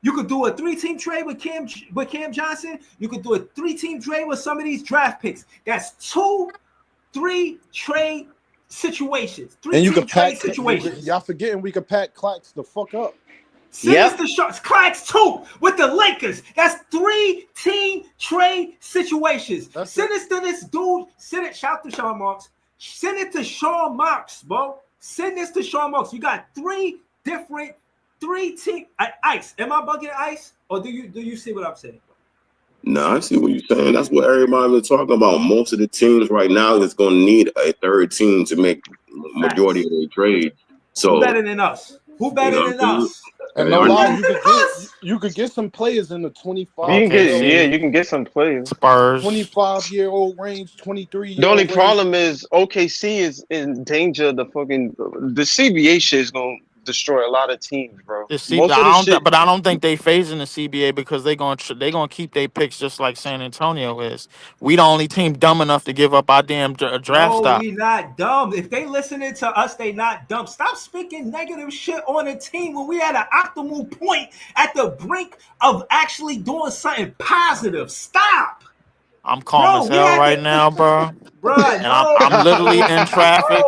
You could do a 3-team trade with Cam Johnson. You could do a 3-team trade with some of these draft picks. That's 2-3 trade situations. 3 and you could pack situations. Y'all forgetting we could pack Clax the fuck up. Sinister Sharks, Clax 2 with the Lakers. That's 3 team trade situations. Sinister this dude. Send it. Shout to Sean Marks. Send it to Sean Marks, bro. Send this to Sean Marks. You got 3 team Ice. Am I bugging Ice? Or do you see what I'm saying? No, I see what you're saying. That's what everybody was talking about. Most of the teams right now is going to need a third team to make majority of their trades. So who better than us? Who better than us? And no lie, you could get some players in the 25. You can get some players. Spurs, 25-year-old range, 23. The only problem is OKC is in danger of the CBA shit is gonna destroy a lot of teams, bro. But I don't think they phasing the CBA because they gonna keep their picks just like San Antonio is. We the only team dumb enough to give up our damn draft stock. We not dumb. If they listening to us, they not dumb. Stop speaking negative shit on a team when we had an optimal point at the brink of actually doing something positive. Stop. I'm calm as hell right now, bro. And I'm literally in traffic.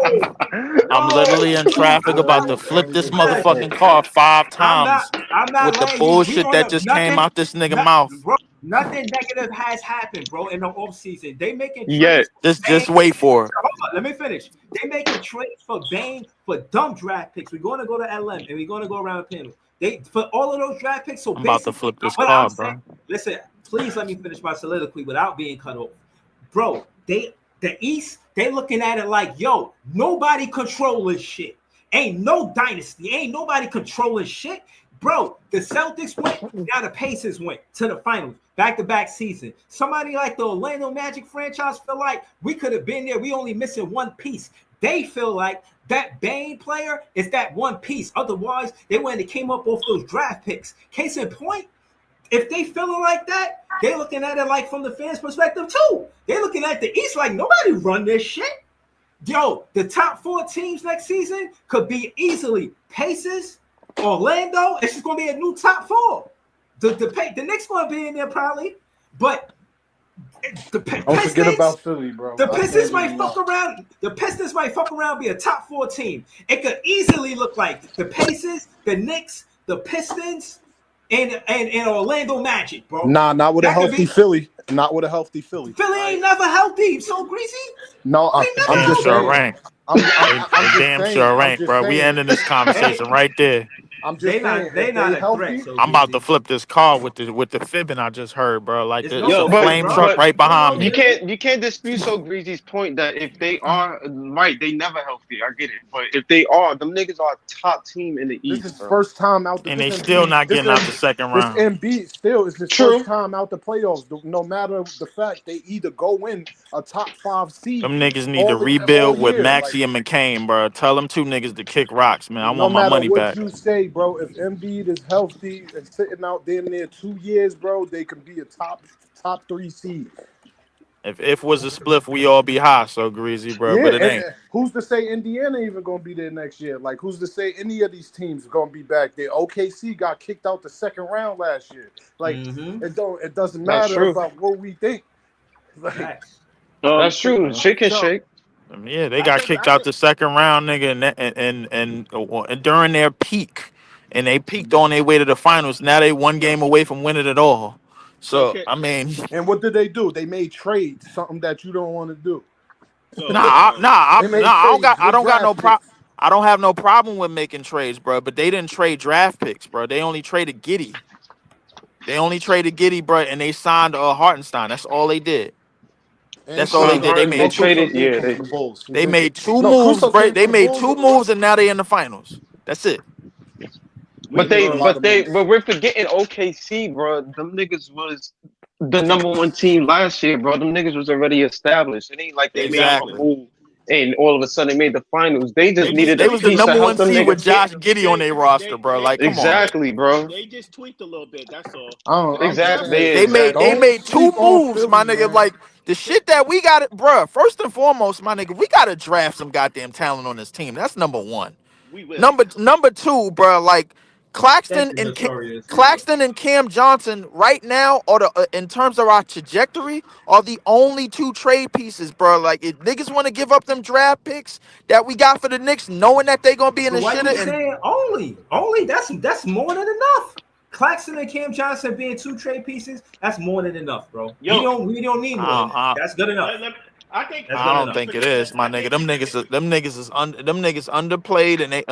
I'm literally in traffic about to flip this motherfucking car 5 times I'm not with the bullshit that just came out this nigga mouth. Bro, nothing negative has happened, bro, in the offseason. They making trades. Just wait for it. Hold on, let me finish. They making trades for Bane for dumb draft picks. We're going to go to LM and we're going to go around the panel. They for all of those draft picks. So I'm about to flip this car, bro. Listen, please let me finish my soliloquy without being cut off. Bro, the East, they looking at it like, yo, nobody controlling shit. Ain't no dynasty. Ain't nobody controlling shit. Bro, the Celtics went, now the Pacers went to the finals, back-to-back season. Somebody like the Orlando Magic franchise feel like we could have been there. We only missing one piece. They feel like that Bane player is that one piece. Otherwise, they wouldn't have came up off those draft picks. Case in point, if they feeling like that, they looking at it like from the fans' perspective too. They looking at the East like nobody run this shit. Yo, the top 4 teams next season could be easily Pacers, Orlando. It's just gonna be a new top 4. The Knicks gonna be in there probably, but don't forget about Philly, bro. The Pistons might fuck around. The Pistons might fuck around, be a top 4 team. It could easily look like the Pacers, the Knicks, the Pistons. And Orlando Magic, bro. Nah, not with a healthy Philly. Not with a healthy Philly. Philly ain't never healthy. So greasy. No, I'm just sure rank. I'm damn sure rank, bro. We ending this conversation right there. I'm just saying, they not a threat. So I'm about to flip this car with the fibbing I just heard, bro. Like the flame truck truck right behind me. You can't dispute So Greasy's point that if they are right, they never healthy. I get it, but if they are, them niggas are a top team in the East. This is first time out, and they still not getting out the second round. This Embiid still is his first time out the playoffs. No matter the fact, they either go in a top 5 seed. Them niggas need to rebuild with Maxey and McCain, bro. Tell them 2 niggas to kick rocks, man. I want my money back. No matter what you say, bro, if Embiid is healthy and sitting out damn near 2 years, bro, they can be a top 3 seed. If was a spliff, we all be high, so greasy, bro. Yeah, but it ain't. Who's to say Indiana even gonna be there next year? Like, who's to say any of these teams are gonna be back there? OKC got kicked out the second round last year. Like, it doesn't matter about what we think. Like, that's true. Shake and shake. Yeah, they got kicked out the second round, nigga, and during their peak. And they peaked on their way to the finals. Now they 1 game away from winning it all. So I mean, and what did they do? They made trades, something that you don't want to do. I don't have no problem with making trades, bro. But they didn't trade draft picks, bro. They only traded Giddey. Bro, and they signed Hartenstein. That's all they did. That's all they did. They made They made 2 moves, bro. They made 2 moves, and now they in the finals. That's it. But we're forgetting OKC, bro. Them niggas was the number 1 team last year, bro. Them niggas was already established. It ain't like they made a move and all of a sudden they made the finals. They just needed. They was the number 1 seed with Josh Giddey on their roster, bro. Like, come exactly, on. Bro. They just tweaked a little bit. That's all. Exactly. They made 2 moves, my nigga. Like the shit that we got, bro. First and foremost, my nigga, we gotta draft some goddamn talent on this team. That's number 1. We will. Number 2, bro. Like, Claxton you, and Notorious. Claxton and Cam Johnson right now are in terms of our trajectory are the only two trade pieces, bro. Like if niggas want to give up them draft picks that we got for the Knicks, knowing that they gonna be in But the why shitter. you saying only? Only that's more than enough. Claxton and Cam Johnson being two trade pieces, that's more than enough, bro. We don't need more than that. That's good enough. I don't think it is, my nigga. Them niggas is underplayed, and they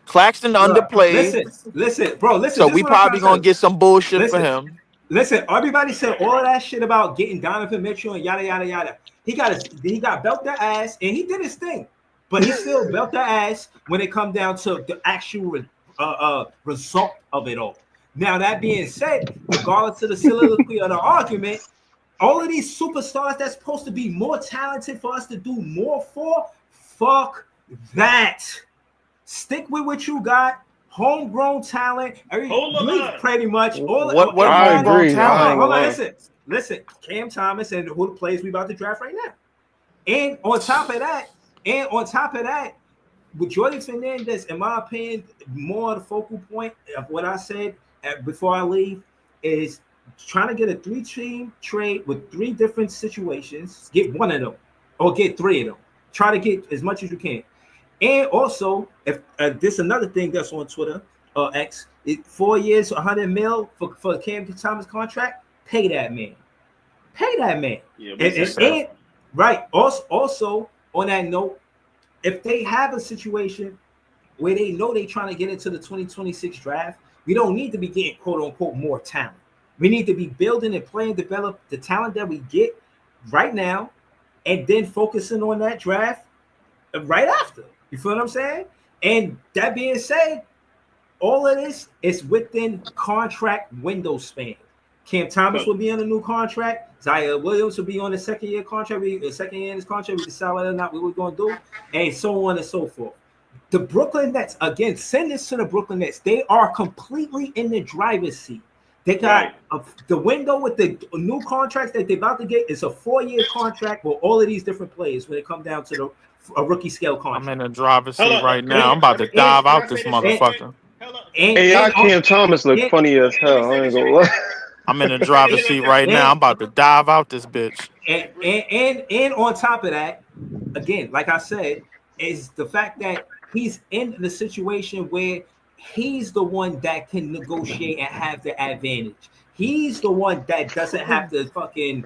Claxton underplayed. Listen, bro. Listen. So we probably gonna get some bullshit for him. Listen, everybody said all of that shit about getting Donovan Mitchell and yada yada yada. He got belt the ass, and he did his thing, but he still belt the ass when it come down to the actual result of it all. Now that being said, regardless of the soliloquy or the argument, all of these superstars that's supposed to be more talented for us to do more for, fuck that. Stick with what you got. Homegrown talent. Pretty much. What I agree. Hold on, listen. Cam Thomas and who the players we about to draft right now. And on top of that, with Jordan Fernandez, in my opinion, more of the focal point of what I said before I leave is trying to get a 3-team trade with 3 different situations. Get one of them or get 3 of them. Try to get as much as you can. And also, if this another thing that's on Twitter X, 4 years, 100 mil for Cam Thomas contract, pay that man. Yeah, and right. Also, on that note, if they have a situation where they know they're trying to get into the 2026 draft, we don't need to be getting quote unquote more talent. We need to be building and playing, develop the talent that we get right now, and then focusing on that draft right after. You feel what I'm saying? And that being said, all of this is within contract window span. Cam Thomas will be on a new contract. Zion Williams will be on the second year contract. Second year in his contract. We decide whether or not we were going to do, and so on and so forth. The Brooklyn Nets, again, send this to the Brooklyn Nets. They are completely in the driver's seat. They got the window with the new contracts that they're about to get. It's a 4-year contract with all of these different players when it comes down to a rookie scale contract. I'm in the driver's seat right now. I'm about to dive out this motherfucker. Hey, Cam Thomas look funny as hell. I ain't gonna lie. I'm in the driver's seat right now. I'm about to dive out this bitch. And on top of that, again, like I said, is the fact that he's in the situation where he's the one that can negotiate and have the advantage. He's the one that doesn't have to fucking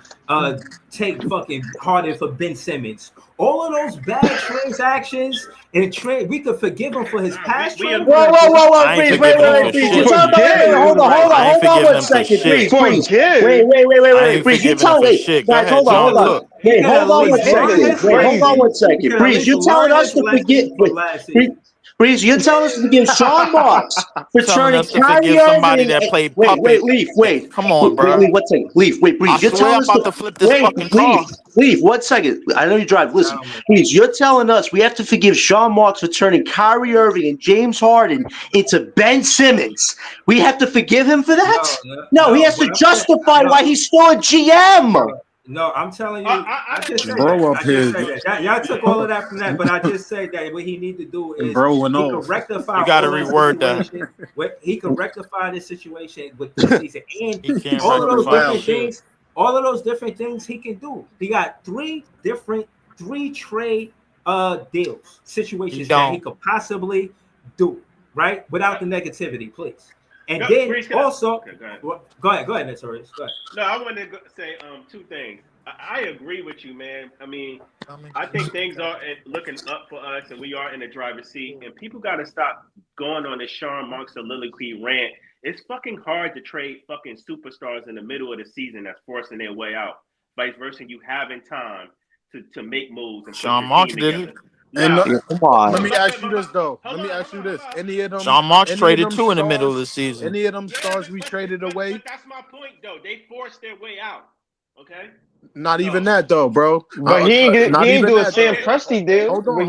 take fucking harder for Ben Simmons. All of those bad transactions and trade, we could forgive him for his past trade. Whoa, please, wait. Hold on 1 second, please. Wait, please. You tell me, guys, hold on. Hey, hold on 1 second. Hold on 1 second. Please, you telling us to forget. Please, you're telling us to give Sean Marks for turning Kyrie somebody that played puppet. Wait. Come on, bro. Wait, 1 second. Leaf, please. You're telling us to flip this fucking car. Leaf, 1 second. I know you drive. Listen, please. You're telling us we have to forgive Sean Marks for turning Kyrie Irving and James Harden into Ben Simmons. We have to forgive him for that? No, he has to justify why he's still a GM. No, I'm telling you, I just said that. Y'all took all of that from that, but I just said that what he need to do is he can rectify. You got to reword that. He can rectify this situation with this season, and all of those different things he can do. He got 3 trade deals situations that he could possibly do right without the negativity, please. And then also, go ahead, Notorious. Go ahead. No, I wanted to say 2 things. I agree with you, man. I mean, I think things are looking up for us, and we are in the driver's seat. And people got to stop going on this Sean Marks soliloquy rant. It's fucking hard to trade fucking superstars in the middle of the season that's forcing their way out. Vice versa, you having time to make moves. And Sean Marks did it. Come on. Let me ask you this though. Any of them? Sean Marks traded 2 in the middle of the season. Any of them stars we traded away? But that's my point, though. They forced their way out. Okay. Not even that though, bro. But he ain't do a Sam Presti deal. Hold on.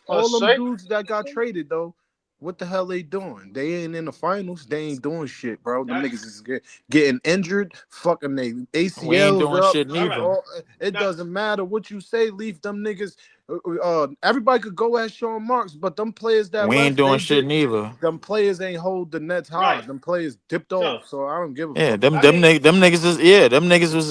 All them dudes that got traded though. What the hell they doing? They ain't in the finals. They ain't doing shit, bro. Them niggas is getting injured. Fucking they ACLs. We ain't doing up. shit neither. It doesn't matter what you say, Leaf. Them niggas everybody could go at Sean Marks, but them players that we left, ain't doing shit neither. Them players ain't hold the Nets high. Right. Them players dipped off, so I don't give a fuck. Them niggas was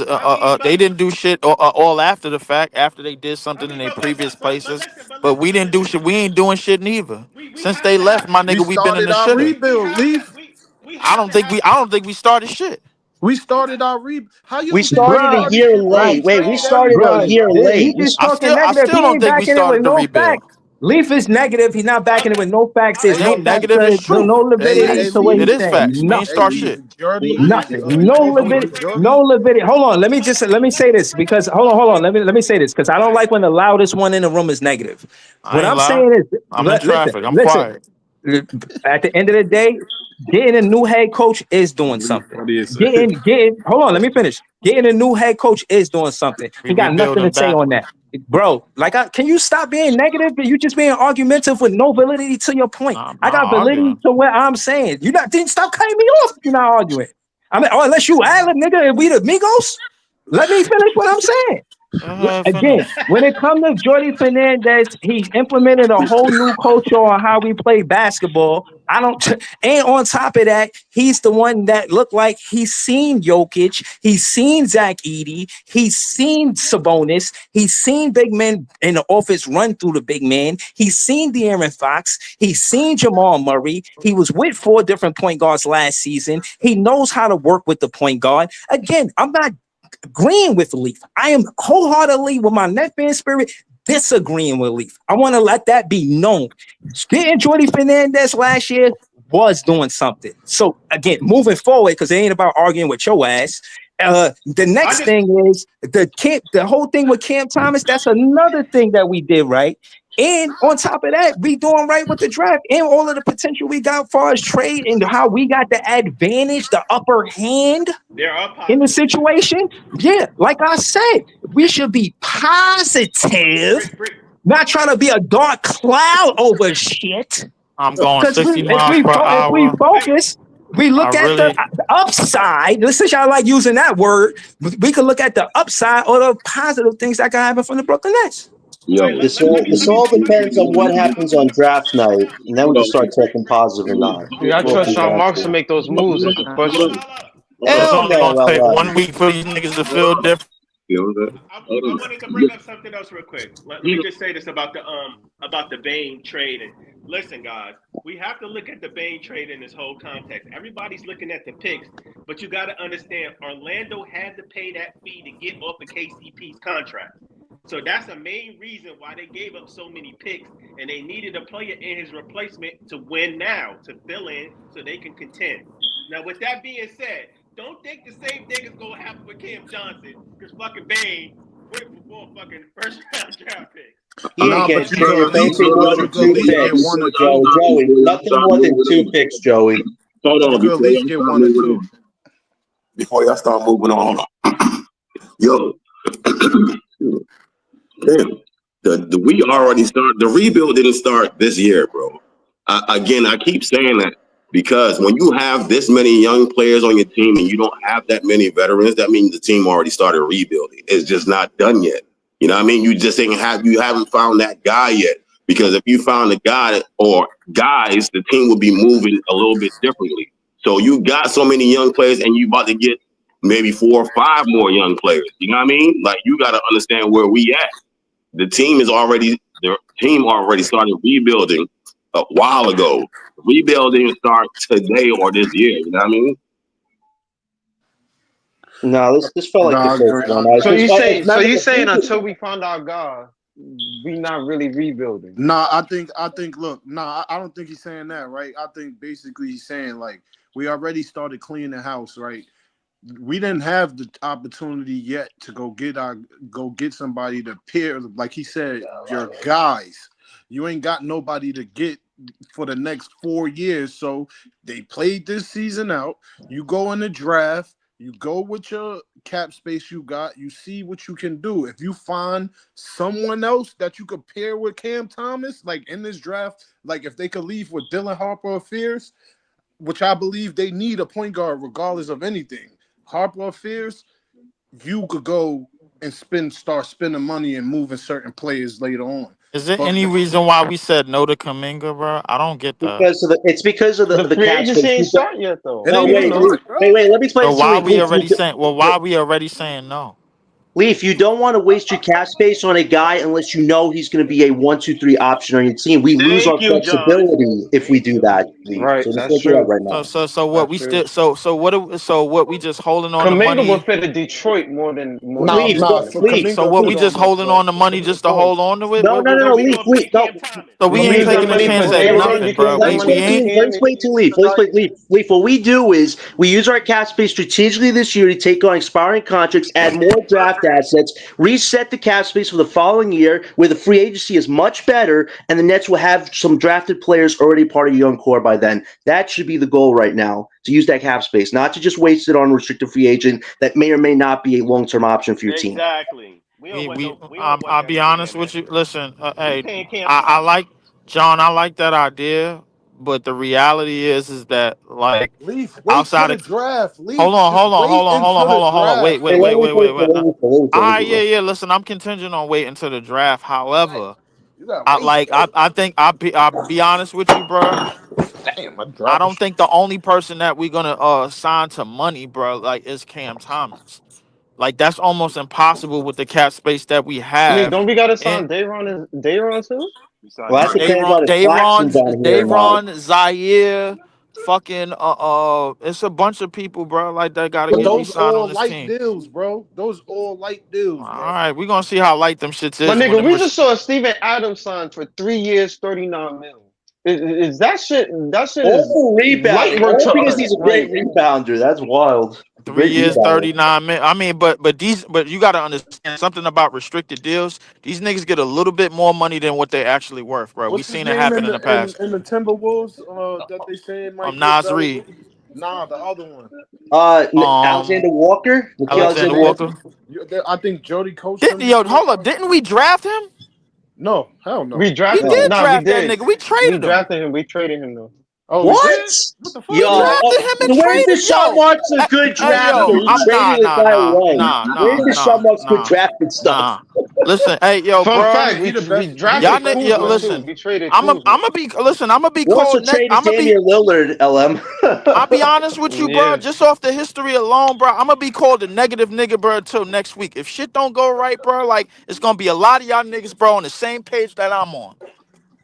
they didn't do shit all after the fact, after they did something in their previous places. But we didn't do shit. We ain't doing shit neither. Since they left, my nigga, we've been in the shitter. Rebuild, Leaf. I don't think we started shit. We started our rebuild. We started a year late. Wait, we started a year late. He just talking negative. I still don't think we started the rebuild. Leaf is negative. He's not backing it with no facts. There's no negative. It's true. No validity to what he's saying. Facts. We ain't start shit. Nothing. No validity. Hold on. Let me say this because hold on. Let me say this because I don't like when the loudest one in the room is negative. What I'm saying is, I'm in traffic. I'm quiet. At the end of the day, getting a new head coach is doing something. Hold on, let me finish. Getting a new head coach is doing something. He got nothing to say on that. Bro, can you stop being negative? You just being argumentative with no validity to your point. I got validity to what I'm saying. Didn't stop cutting me off. You're not arguing. I mean, unless you ad-lib, nigga, and we the Migos. Let me finish what I'm saying. Again, when it comes to Jordy Fernandez, he's implemented a whole new culture on how we play basketball. And on top of that, he's the one that looked like he's seen Jokic, he's seen Zach Edey, he's seen Sabonis, he's seen big men in the office run through the big man, he's seen De'Aaron Fox, he's seen Jamal Murray, he was with 4 different point guards last season, he knows how to work with the point guard. Again, I'm not agreeing with Leaf. I am wholeheartedly with my net fan spirit disagreeing with Leaf. I want to let that be known. Getting Jordy Fernandez last year was doing something. So again, moving forward, because it ain't about arguing with your ass. The next thing is the whole thing with Cam Thomas. That's another thing that we did right. And on top of that, we doing right with the draft and all of the potential we got as far as trade and how we got the advantage, the upper hand in the situation. Yeah, like I said, we should be positive, not trying to be a dark cloud over shit. I'm going 60 miles per hour. If we focus, we look at the upside. Listen, y'all like using that word. We can look at the upside or the positive things that can happen from the Brooklyn Nets. Yo, this all depends on what happens on draft night, and then we can start talking positive or not. I trust Sean Marks to make those moves. Is the question. It's only gonna take 1 week for these niggas to feel different. I wanted to bring up something else real quick. Let me just say this about the Bane trade. And listen, guys, we have to look at the Bane trade in this whole context. Everybody's looking at the picks, but you got to understand, Orlando had to pay that fee to get off of KCP's contract. So that's the main reason why they gave up so many picks, and they needed a player in his replacement to win now, to fill in so they can contend. Now, with that being said, don't think the same thing is going to happen with Cam Johnson, because fucking Bane went for 4 fucking first-round draft picks. He ain't getting more than 2 picks, Joey. Nothing more than 2 picks, Joey. Hold on, before y'all start moving on. Yo. Damn, we already started. The rebuild didn't start this year, bro. Again, I keep saying that because when you have this many young players on your team and you don't have that many veterans, that means the team already started rebuilding. It's just not done yet. You know what I mean? You haven't found that guy yet. Because if you found a guy or guys, the team would be moving a little bit differently. So you got so many young players and you about to get maybe 4 or 5 more young players. You know what I mean? Like, you got to understand where we at. The team already started rebuilding a while ago. Rebuilding start today or this year. You know what I mean? No, this felt like the first one. So you saying until we find our guy, we not really rebuilding? Nah, I think. Look, I don't think he's saying that, right? I think basically he's saying like we already started cleaning the house, right? We didn't have the opportunity yet to go get somebody to pair, like he said, your guys. You ain't got nobody to get for the next 4 years. So they played this season out. You go in the draft, you go with your cap space you got, you see what you can do. If you find someone else that you could pair with Cam Thomas, like in this draft, like if they could leave with Dylan Harper or Fierce, which I believe they need a point guard regardless of anything. Harper or Fierce, you could go and start spending money and moving certain players later on. Is there But any reason why we said no to Kuminga, bro? I don't get that. It's because of the free cap agency space. ain't start yet though. it No, ain't even start, bro. wait. Let me explain. So why are we already saying? Well, why are we already saying no? Leaf, you don't want to waste your cap space on a guy unless you know he's going to be a 1-2-3 option on your team. We lose our flexibility if we do that. Leaf. Right, So that's true. Right now. So what we still what we just holding on the Kuminga money? will fit in Detroit more than Leaf. So what we just holding on the money just to hold on to it? No. Leaf. So we ain't taking a chance at nothing, bro. Let's wait to Leaf. Leaf. What we do is we use our cap space strategically this year to take on expiring contracts, add more draft assets, reset the cap space for the following year where the free agency is much better, and the Nets will have some drafted players already part of your young core by then. That should be the goal right now, to use that cap space, not to just waste it on a restricted free agent that may or may not be a long-term option for your team. Exactly. I'll be honest with you. Listen, hey, I like John. I like that idea, but the reality is that like Leaf, wait outside till of the draft. Leaf, hold on. Wait. Yeah. Listen, I'm contingent on waiting until the draft. However, I think I'll be honest with you, bro. Damn, I don't think the only person that we're gonna sign to money, bro, like is Cam Thomas. Like that's almost impossible with the cap space that we have. I mean, don't we gotta sign Dayron too? Well, that's Dayron, Zaire, fucking it's a bunch of people, bro. Like that gotta get me signed on this team. Deals, bro. Those all light deals. Bro. All right, we're gonna see how light them shits is. But nigga, we just saw Steven Adams signed for 3 years, $39 million. Is that shit? That shit is rebound. Because he's a great rebounder. That's wild. 3 years, 39 minutes. I mean, but you got to understand something about restricted deals. These niggas get a little bit more money than what they actually worth, bro. We've seen it happen in the past. In the Timberwolves, that they saying like Nas Reed. Nah, the other one. Alexander Walker. Alexander Walker. I think Jody Coach. Hold up. Didn't we draft him? No, hell no. We drafted him. We did draft that nigga. We traded him. We drafted him. We traded him though. Oh, what? What the fuck? We drafted him and traded him. Deshaun Marks a good draft. Where's Deshaun Marks good drafted stuff? Listen, hey, yo, bro. Fact, we drafted listen. We traded. I'm gonna be cold. I'm gonna be Damian Lillard, LM. I'll be honest with you, bro. Just off the history alone, bro. I'm gonna be called a negative nigga, bro, until next week. If shit don't go right, bro, like it's gonna be a lot of y'all niggas, bro, on the same page that I'm on.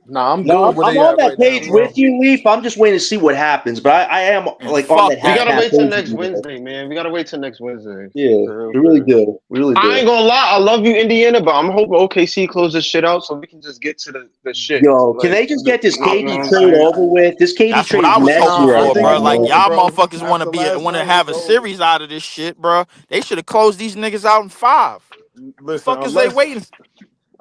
Nah, I'm on that page with you, Leaf. I'm just waiting to see what happens, but I am like on that. We gotta wait till next Wednesday, man. We gotta wait till next Wednesday. Yeah, we really do. I ain't gonna lie, I love you, Indiana, but I'm hoping OKC closes this shit out so we can just get to the shit. Yo, can they just get this KD trade over with? This KD trade. That's what I was hoping for, bro. Like y'all motherfuckers want to have a series out of this shit, bro. They should have closed these niggas out in 5. Fuck is they waiting?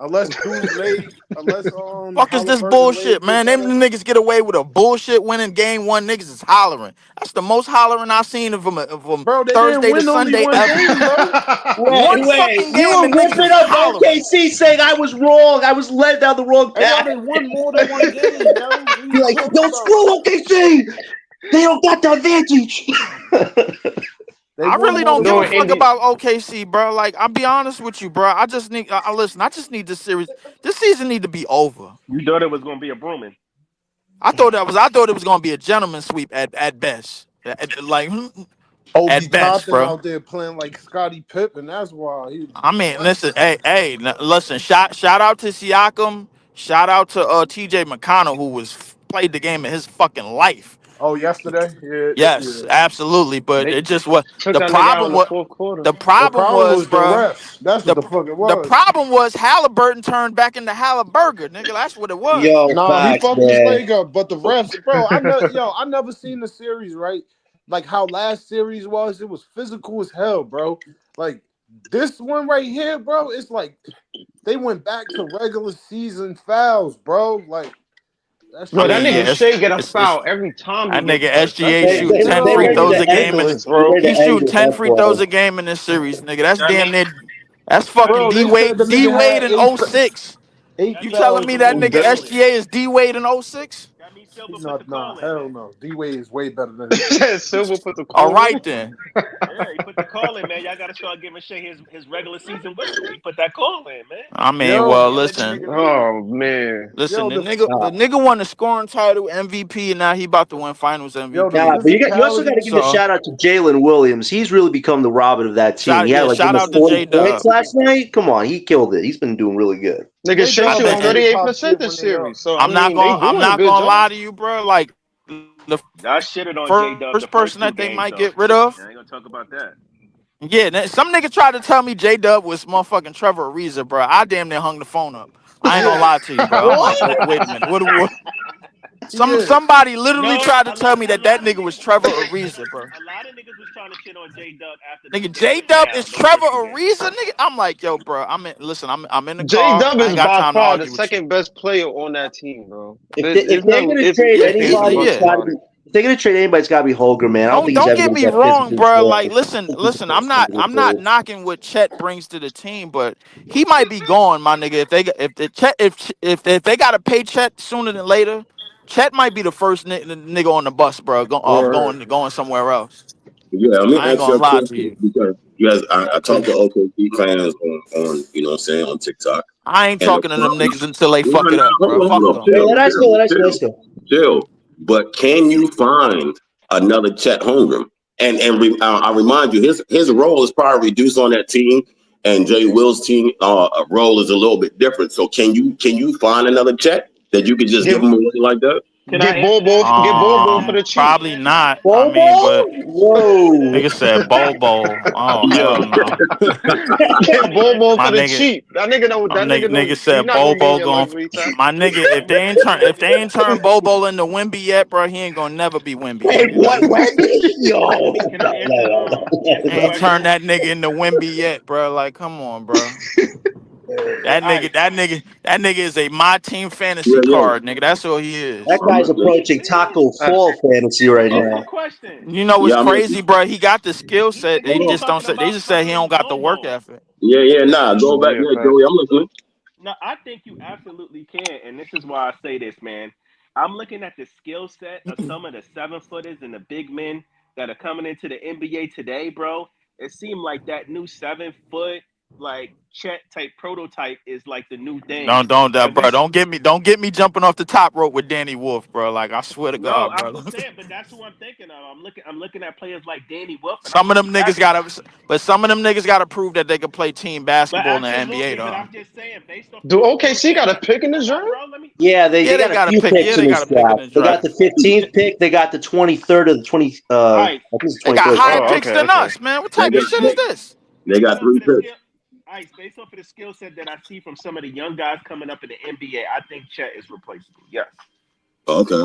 Unless fuck is this bullshit, man? Them niggas get away with a bullshit winning game 1. Niggas is hollering. That's the most hollering I've seen from Thursday to Sunday ever. One fucking game. You were ripping up OKC saying I was wrong. I was led down the wrong path. They won more than one game, yo. You're like, don't screw OKC. They don't got the advantage. I really don't give a fuck about OKC, bro. Like, I'll be honest with you, bro. I just need, listen, I just need this series. This season need to be over. You thought it was going to be a brooming. I thought it was going to be a gentleman's sweep at best. Like, at best, bro. Out there playing like Scottie Pippen. That's why. I mean, listen, hey, listen. Shout out to Siakam. Shout out to TJ McConnell, who played the game of his fucking life. Oh, yesterday? Yeah. Yes, absolutely. But it just was the problem. The problem was, bro. That's what the fuck it was. The problem was Halliburton turned back into Halliburger, nigga. That's what it was. Yo, he fucked his leg up. But the refs, bro. I never seen the series, right? Like how last series was. It was physical as hell, bro. Like this one right here, bro. It's like they went back to regular season fouls, bro. Like. Bro, that nigga Shea get a foul every time. That nigga SGA shoot 10 free throws a game in this, bro. He shoot 10 free throws a game in this series, nigga. That's damn near. That's fucking D Wade in 06. You telling me that nigga SGA is D Wade in 06? Silver put No, the call in. hell no. D-Wade is way better than him. Silver put the call All right then. Yeah, he put the call in, man. Y'all got to start giving Shea his regular season whistle. He put that call in, man. I mean, Yo, well, Can't let the listen. nigga leave. Oh man. Listen, Yo, the nigga won the scoring title, MVP, and now he about to win Finals MVP. Yo, Yeah, but you also got to give a shout out to Jalen Williams. He's really become the Robin of that team. He had shout out to 40 J-Dub. points last night. Come on, he killed it. He's been doing really good. Nigga, Shea I shooting think- 38% this series. So I'm not gonna lie to you, bro. Like the I shitted on J-Dub. first person that they might get rid of. of. I ain't gonna talk about that. Yeah, some nigga tried to tell me J-Dub was motherfucking Trevor Ariza, bro. I damn near hung the phone up. I ain't gonna lie to you, bro. I'm like, wait a minute. What? Somebody literally tried to tell me that nigga was Trevor Ariza, bro. A lot of niggas was trying to shit on J-Dub after. Nigga, J-Dub is Trevor Ariza, nigga. I'm like, yo, bro. I'm in the car. J-Dub I is ain't got by time to far the argue with you. second best player on that team, bro. If they're gonna trade anybody, it's gotta be. If they're gonna trade anybody, it's gotta be Holger, man. I don't think he's Don't ever get gonna me get wrong, physically bro. fit. Like, listen. I'm not knocking what Chet brings to the team, but he might be gone, my nigga. If they gotta pay Chet sooner than later, Chet might be the first nigga on the bus, bro. Going somewhere else. Yeah, let me I ain't ask you gonna a lie to question you. because you guys, I talked to OKC fans on you know what I'm saying, on TikTok. I ain't And talking to them niggas until they fuck No, it up, hold bro. on, Fuck hold them. on. Chill, Let's go. chill. But can you find another Chet Holmgren? I remind you, his role is probably reduced on that team, and Jay Will's team role is a little bit different. So can you find another Chet that you could just give him away like that? Get Bobo for the cheap. Probably not. Bobo? I mean, but whoa, nigga said Bobo. Oh hell no. Get Bobo My for the nigga- cheap. That nigga know. That Nigga said Bobo going. My nigga, if they ain't turn Bobo into Wemby yet, bro, he ain't gonna never be Wemby. Wait, what? Wemby? Yo, Ain't turned that nigga into Wemby yet, bro. Like, come on, bro. That nigga is a my team fantasy card, nigga. That's all he is. That guy's approaching Taco Fall fantasy right now. You know what's Yeah, crazy, bro? He got the skill set. They just don't say. They just say he don't got the work ethic. Nah, go back there, Joey. I'm listening. No, I think you absolutely can, and this is why I say this, man. I'm looking at the skill set of some of the 7-footers and the big men that are coming into the NBA today, bro. It seemed like that new 7-foot, like Chet type prototype is like the new thing. Don't get me jumping off the top rope with Danny Wolf, bro. Like, I swear to God, bro. I'm saying, but that's who I'm thinking of. I'm looking at players like Danny Wolf. Some of them niggas gotta prove that they can play team basketball in the NBA, though. But I'm just saying, based off. Do OKC got a pick in the draft? Yeah, they got a few picks in this draft. in the They got the 15th pick. They got the 23rd or the 20. I think it's the They got 21st. higher picks than us, man. What type of shit is this? They got 3 picks. Ice, based off of the skill set that I see from some of the young guys coming up in the NBA, I think Chet is replaceable. Yes. Okay.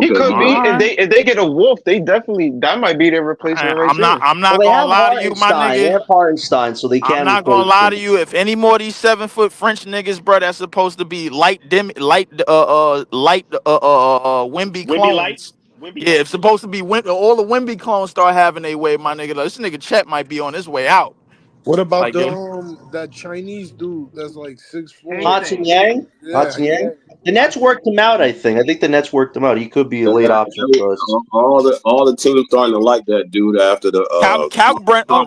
He could be. If they get a Wolf, that might be their replacement. I'm not gonna lie to you, my nigga. They have Hartenstein, so they can. I'm not gonna lie to you. If any more of these 7-foot French niggas, bro, that's supposed to be Wemby clones. Yeah, it's supposed to be all the Wemby clones start having their way, my nigga. This nigga Chet might be on his way out. What about Like, that Chinese dude that's like 6'4"? Hudson Yang? Hudson Yang? The Nets worked him out, I think. I think the Nets worked him out. He could be a late option for us. All the teams starting to like that dude after the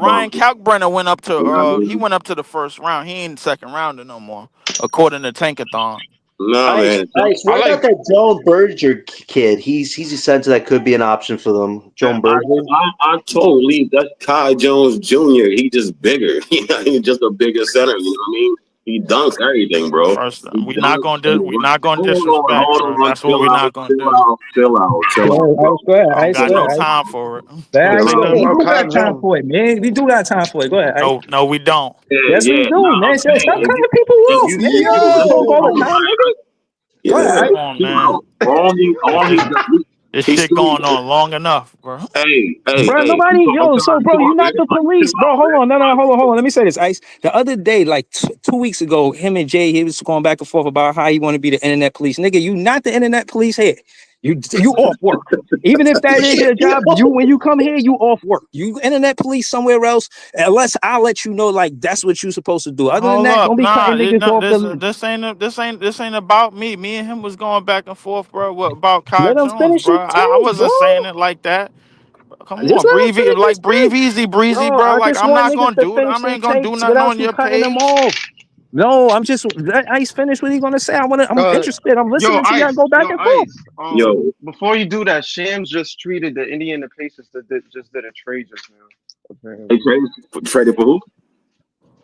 Ryan Kalkbrenner went up to he went up to the first round. He ain't second rounder no more, according to Tankathon. Man. What about that Joan Berger kid? He's a center that could be an option for them. Joan Berger. I told Lee that's Kai Jones Jr. He just bigger. He's just a bigger center. You know what I mean? He dunks everything, bro. We're not gonna disrespect, bro. That's what we're not gonna do. Chill out. I got no time for it. We do got time for it, man. We do got time for it. Go ahead. No, we don't. Yes, we do, man. Stop cutting people off, man. You don't talk all the time, nigga. Go ahead. Come on, man. This shit going on long enough, bro. Hey, bro, nobody, bro, you're not the police, bro. Hold on, hold on. Let me say this, Ice. The other day, like 2 weeks ago, him and Jay, he was going back and forth about how he want to be the internet police. Nigga, you not the internet police here. You off work. Even if that is your job, when you come here, you off work. You internet police somewhere else, unless I let you know like that's what you're supposed to do. Other than that, don't be cutting niggas off. This ain't about me. Me and him was going back and forth, bro. What about Kai Let him Jones, finish bro? his I take, wasn't bro. saying it like that. Come Just on, let him finish his breathe take. easy, breezy, No, bro. I Like just I'm want not niggas gonna to do. finish I their ain't gonna do takes nothing without on you your cutting them page. off. No, I'm just let Ice finish what he gonna say. I'm interested. I'm listening to y'all go back and forth. Yo, Before you do that, Shams just treated the Indiana Pacers that just did a trade just now. they Apparently. traded for who?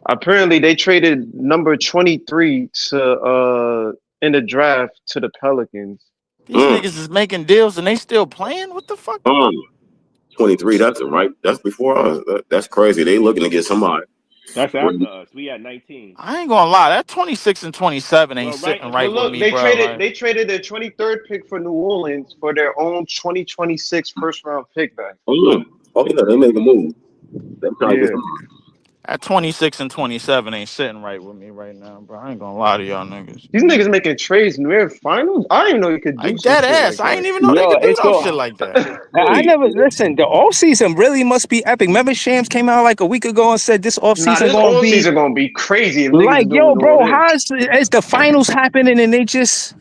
Apparently, they traded number 23 to in the draft to the Pelicans. These niggas is making deals and they still playing. What the fuck? 23. That's it, right? That's before us. That's crazy. They looking to get somebody. That's after us. We at 19. I ain't gonna lie. That 26 and 27 ain't sitting right Well, with look, me, they bro. Like, traded their 23rd pick for New Orleans for their own 2026 first round pick back. Oh yeah, they make a move. They try to get Yeah. somebody. that 26 and 27 ain't sitting right with me right now, bro. I ain't gonna lie to y'all niggas. These niggas making trades in their finals. I didn't even know you could do Like some dead shit ass. like I that. ain't even know they Yo, could do it's no go. shit like that. I never listen. The off season really must be epic. Remember, Shams came out like a week ago and said this off Nah, season this gonna all be season gonna be crazy if like, niggas yo, doing all bro. this. Is the finals happening and they just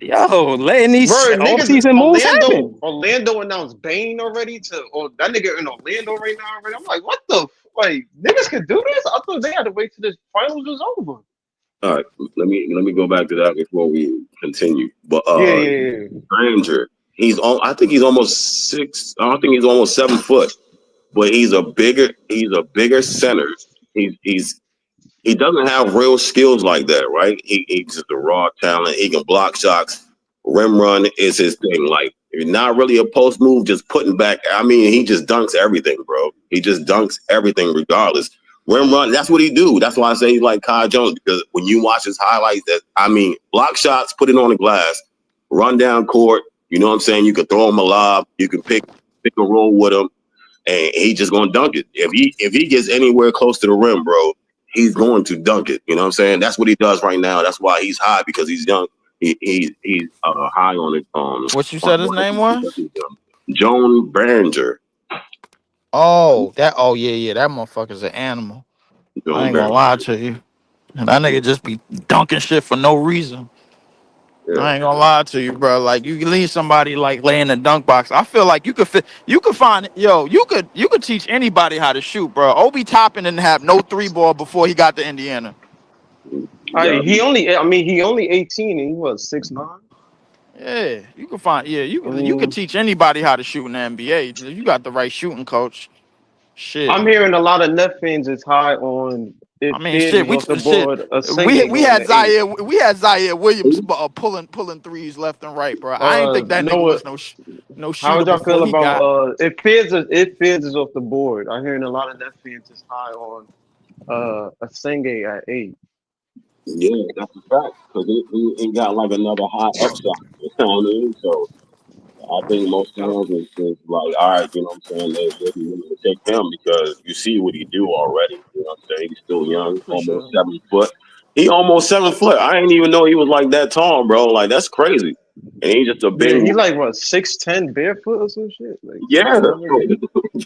letting these Bro, off niggas, season moves happen? Orlando announced Bane already that nigga in Orlando right now already. I'm like, what the like niggas can do this? I thought they had to wait till this finals was over. All right, let me go back to that before we continue. But Yeah. Granger, I think he's almost 6. I don't think he's almost 7 foot, but he's a bigger center. He doesn't have real skills like that, right? He's just a raw talent. He can block shots. Rim run is his thing. Like, not really a post move, just putting back. I mean, he just dunks everything, bro. He just dunks everything regardless. Rim run, that's what he do. That's why I say he's like Kai Jones, because when you watch his highlights, block shots, put it on the glass, run down court. You know what I'm saying? You can throw him a lob. You can pick a roll with him, and he just gonna dunk it. If he gets anywhere close to the rim, bro, he's going to dunk it. You know what I'm saying? That's what he does right now. That's why he's high, because he's young. He's high on it. What you said his name was? Joan Behringer. Oh, that motherfucker's an animal. I ain't gonna lie to you. And that nigga just be dunking shit for no reason. Yeah. I ain't gonna lie to you, bro. Like you can leave somebody like lay in the dunk box. I feel like you could find you could teach anybody how to shoot, bro. Obi Toppin didn't have no 3-ball before he got to Indiana. He only 18 and he was 6'9". Yeah, you can find you could teach anybody how to shoot in the NBA. You got the right shooting coach. Shit. I'm hearing a lot of Net fans is high on if shit. off the board. We had Zaire Williams pulling threes left and right, bro. I ain't think that nigga was no shooter. How would y'all feel before he got. about if Fierce is off the board? I'm hearing a lot of Net fans is high on Asenge at 8. Yeah, that's a fact, because he got like another high upside. You know what I mean? So I think most fans is like, all right, you know what I'm saying? They'll be willing to take him because you see what he do already. You know what I'm saying? He's still young, almost 7 foot. He almost 7 foot. I didn't even know he was like that tall, bro. Like, that's crazy. And he's just a big. Yeah, he like what 6'10" barefoot or some shit. Like, yeah,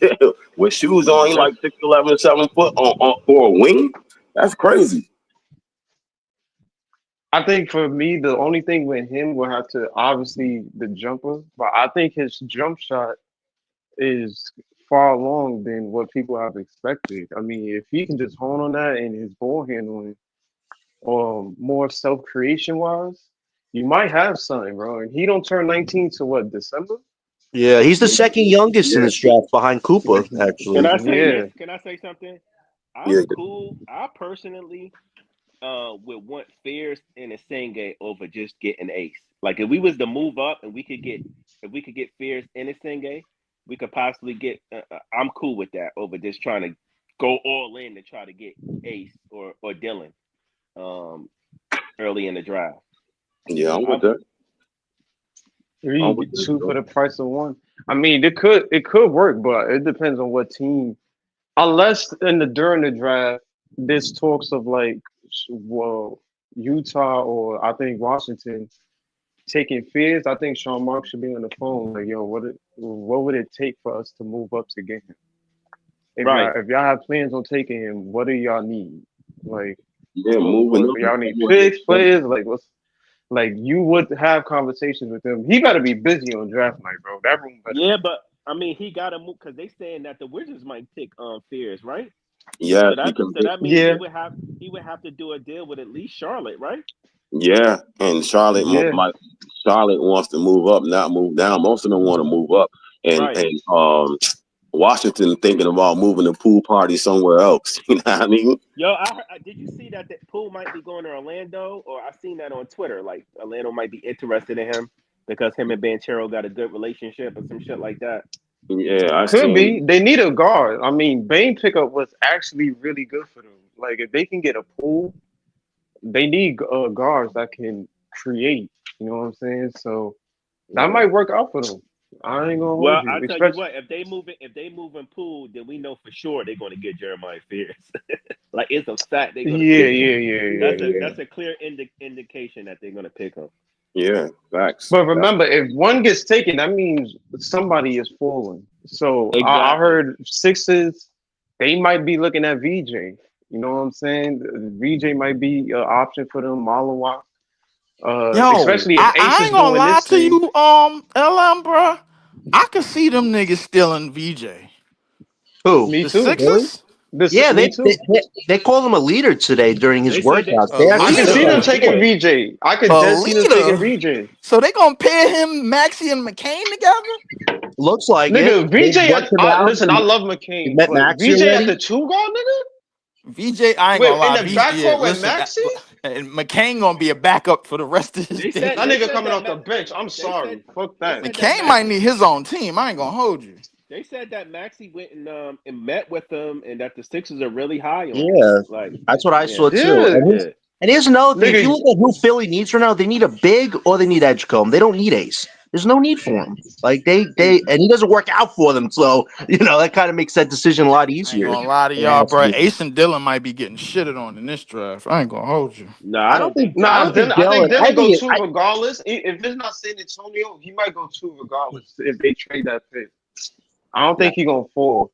yeah. With shoes on, he like 6'11", 7 foot on for a wing. That's crazy. I think for me, the only thing with him will have to obviously the jumper, but I think his jump shot is far along than what people have expected. I mean, if he can just hone on that and his ball handling, or more self creation wise, you might have something, bro. And he don't turn 19 to what, December? Yeah, he's the second youngest in this draft behind Cooper, actually. Can I say this? Can I say something? I'm cool. I personally would want Fierce and Asenge over just getting Ace. Like if we was to move up and we could get Fierce and Asenge, we could possibly get. I'm cool with that over just trying to go all in to try to get Ace or Dylan early in the draft. Yeah, I'm with that. You get 2 for the price of 1. I mean, it could work, but it depends on what team. Unless during the draft, there's talks of like, well, Utah or I think Washington taking fears, I think Sean Mark should be on the phone. Like, yo, what would it take for us to move up to get him? If y'all have plans on taking him, what do y'all need? Like, moving up. Y'all need picks, players. Like, like you would have conversations with him. He better be busy on draft night, bro. That room better. Yeah, but I mean, he got to move because they saying that the Wizards might pick Fears, right? Yeah. So that means he would have to do a deal with at least Charlotte, right? Yeah, and Charlotte wants to move up, not move down. Most of them want to move up, and Washington thinking about moving the pool party somewhere else. You know what I mean? Yo, did you see that the pool might be going to Orlando? Or I seen that on Twitter. Like Orlando might be interested in him because him and Banchero got a good relationship or some shit like that. Yeah, could be. They need a guard. I mean, Bane pickup was actually really good for them. Like if they can get a pool, they need guards that can create. You know what I'm saying? So that might work out for them. I ain't gonna hold you. I'll tell you what, if they move in pool, then we know for sure they're gonna get Jeremiah Fears. Like it's a fact they're gonna pick him. That's a clear indication that they're gonna pick him. Yeah, facts. But remember, if one gets taken, that means somebody is falling. So I heard Sixers, they might be looking at VJ. You know what I'm saying? VJ might be an option for them, Malawa. Especially if I ain't gonna lie to you, LM, bro. I could see them niggas stealing VJ. Who? Me the too. Sixers? Yeah, they called him a leader today during his workouts. I can see them taking VJ. I could see them taking VJ. So they gonna pair him, Maxey, and McCain together? Looks like nigga, it. VJ. Listen, I love McCain. Met Maxey VJ already? at the 2 guard, nigga. VJ, I ain't gonna lie. In the backcourt with Maxey? And McCain gonna be a backup for the rest of his day. That nigga coming off the bench. I'm sorry. Fuck that. McCain might need his own team. I ain't gonna hold you. They said that Maxey went and met with them, and that the Sixers are really high on him. Yeah, like that's what I saw too. And here's another thing: if you look at who Philly needs right now, they need a big or they need Edgecombe. They don't need Ace. There's no need for him. Like they and he doesn't work out for them, so that kind of makes that decision a lot easier. I ain't gonna lie to y'all, bro. Ace and Dylan might be getting shitted on in this draft. I ain't gonna hold you. No, I don't think. I think Dylan go 2 regardless. If it's not San Antonio, he might go 2 regardless if they trade that pick. I don't think he's gonna fall.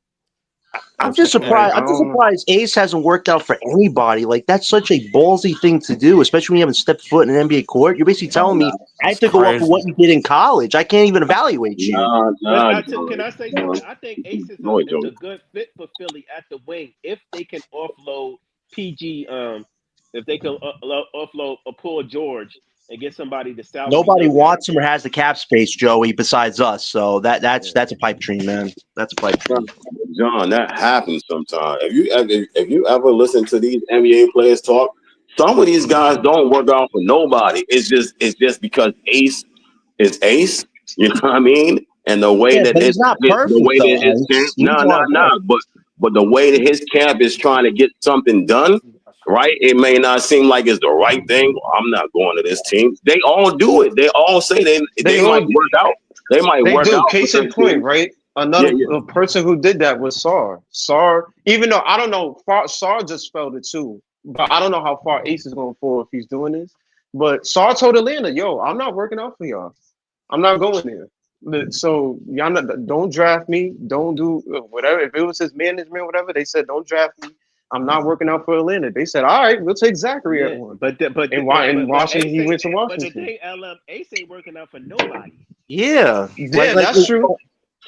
I'm just surprised. I'm just surprised Ace hasn't worked out for anybody. Like that's such a ballsy thing to do, especially when you haven't stepped foot in an NBA court. You're basically telling me I have to go off of what you did in college. I can't even evaluate you. Can I say something? I think Ace is a good fit for Philly at the wing if they can offload PG. If they can offload Paul George and get somebody to salary. Nobody wants him or has the cap space, Joey, besides us. So that's a pipe dream, man. That's a pipe dream. John, that happens sometimes. If you ever listen to these NBA players talk, some of these guys don't work out for nobody. It's just because Ace is Ace. You know what I mean? And the way that it's not perfect. The way that his camp, but the way that his camp is trying to get something done. Right, it may not seem like it's the right thing. I'm not going to this team. They all do it. They all say they might work out. They might work out. Case in point, right? Another person who did that was Sar. Sar, even though I don't know, Sar just spelled it too. But I don't know how far Ace is going for if he's doing this. But Sar told Atlanta, "Yo, I'm not working out for y'all. I'm not going there. So y'all don't draft me. Don't do whatever. If it was his management, whatever, they said don't draft me. I'm not working out for Atlanta." They said, "All right, we'll take Zachary at 1." But in Washington, he went to Washington. But the day Ace ain't working out for nobody. Yeah, that's true.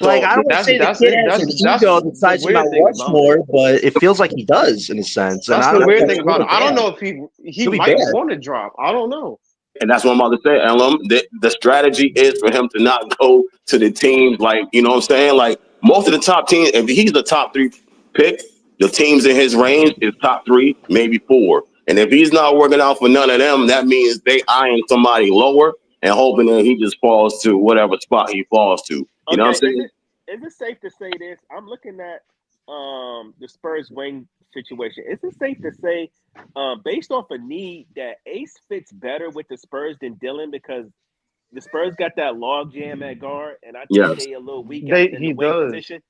Like I don't say the kid has an ego that decides to not watch more, but it feels like he does in a sense. That's the weird thing about it. I don't know if he might want to drop. I don't know. And that's what I'm about to say, LM. The strategy is for him to not go to the teams like, you know what I'm saying? Like most of the top teams, if he's the top 3 pick, the teams in his range is top 3, maybe 4. And if he's not working out for none of them, that means they eyeing somebody lower and hoping that he just falls to whatever spot he falls to. You know what I'm saying? Is it safe to say this? I'm looking at the Spurs wing situation. Is it safe to say, based off a need, that Ace fits better with the Spurs than Dylan because the Spurs got that log jam at guard, and I think they a little weak in the wing position.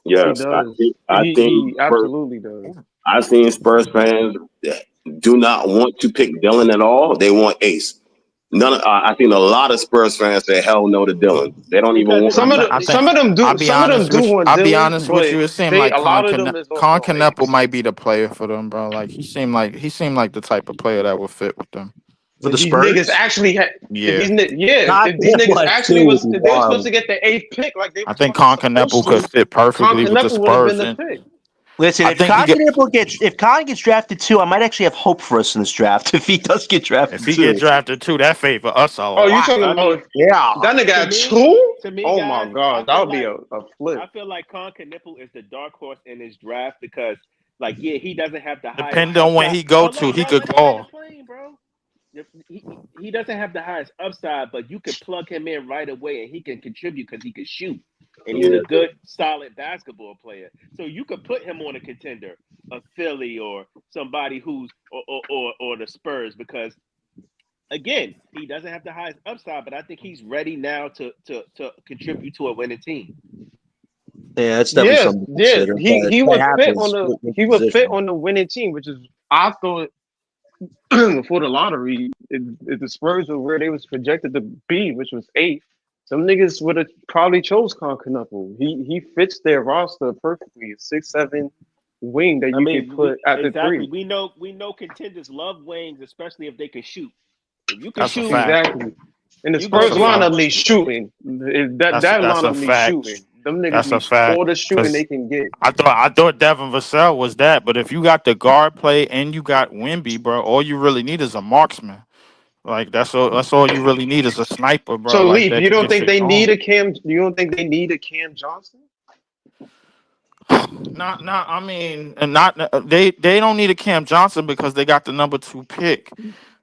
Yes, I think he absolutely does. I've seen Spurs fans that do not want to pick Dylan at all. They want Ace. I think a lot of Spurs fans say hell no to Dylan. They don't even want some of them do. Some of them do want Dylan. I'll be honest with you. It seemed like a lot of them is Con Kneppel might be the player for them, bro. Like he seemed like the type of player that would fit with them. For the Spurs, these niggas actually had. Yeah. If these niggas actually was. If they were supposed to get the 8th pick, like they. I think Con Kneppel could fit perfectly with the Spurs. Listen, if Con gets drafted too, I might actually have hope for us in this draft. If he does get drafted, if he get drafted too, that favor us a lot. Oh, you talking about? Yeah, that nigga got 2? Oh my god, that would be a flip. I feel like Con Kneppel is the dark horse in this draft because, like, he doesn't have the highest. Depending on when he go to, he could ball. He doesn't have the highest upside, but you could plug him in right away and he can contribute because he can shoot. And he's a good, solid basketball player. So you could put him on a contender, a Philly or somebody who's or the Spurs, because again, he doesn't have the highest upside, but I think he's ready now to contribute to a winning team. Yeah, that's definitely something to consider. He would fit on the winning team, which is I thought before the lottery, if the Spurs were where they was projected to be, which was 8th. Some niggas would have probably chose Con Kneppel. He fits their roster perfectly. 6'7" wing that you can put at the 3. We know contenders love wings, especially if they can shoot. If you can shoot, exactly. And the Spurs lineup needs shooting. That lineup needs shooting. Them niggas need all the shooting they can get. I thought Devin Vassell was that, but if you got the guard play and you got Wemby, bro, all you really need is a marksman. Like that's all you really need is a sniper, bro. So like, Leaf, you don't think they need a Cam? You don't think they need a Cam Johnson? Not. I mean, they don't need a Cam Johnson because they got the number 2 pick.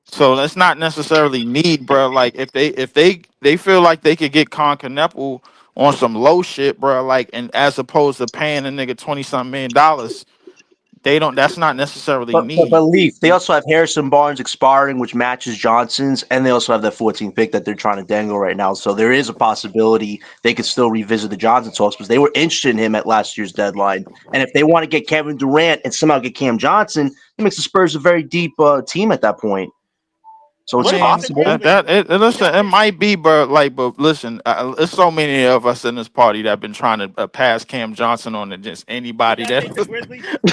So that's not necessarily need, bro. Like if they feel like they could get Con Kneppel on some low shit, bro. Like and as opposed to paying a nigga $20-something million. They don't. That's not necessarily need. But Leaf, they also have Harrison Barnes expiring, which matches Johnson's, and they also have that 14th pick that they're trying to dangle right now. So there is a possibility they could still revisit the Johnson talks because they were interested in him at last year's deadline. And if they want to get Kevin Durant and somehow get Cam Johnson, it makes the Spurs a very deep team at that point. So it's possible. Listen, it might be, but listen, there's so many of us in this party that have been trying to pass Cam Johnson on to just anybody that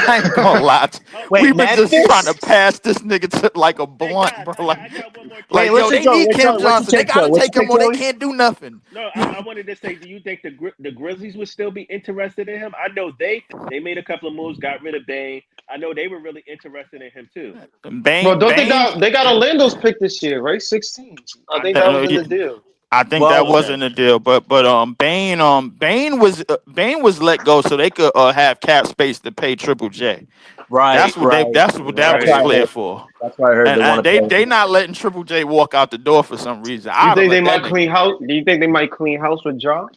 I ain't gonna lie. We've been just trying to pass this nigga to like a blunt, bro. They need Cam Johnson. They gotta take him or they can't do nothing. No, I wanted to say, do you think the Grizzlies would still be interested in him? I know they made a couple of moves, got rid of Bane. I know they were really interested in him too. Bane, they got Orlando's pick this year, right? 16. I think that was in the deal. I think that wasn't a deal, but Bane was let go so they could have cap space to pay Triple J. Right. That's what that was clear for. That's what I heard. And they not letting Triple J walk out the door for some reason. Do you think they might clean house? Do you think they might clean house with Ja?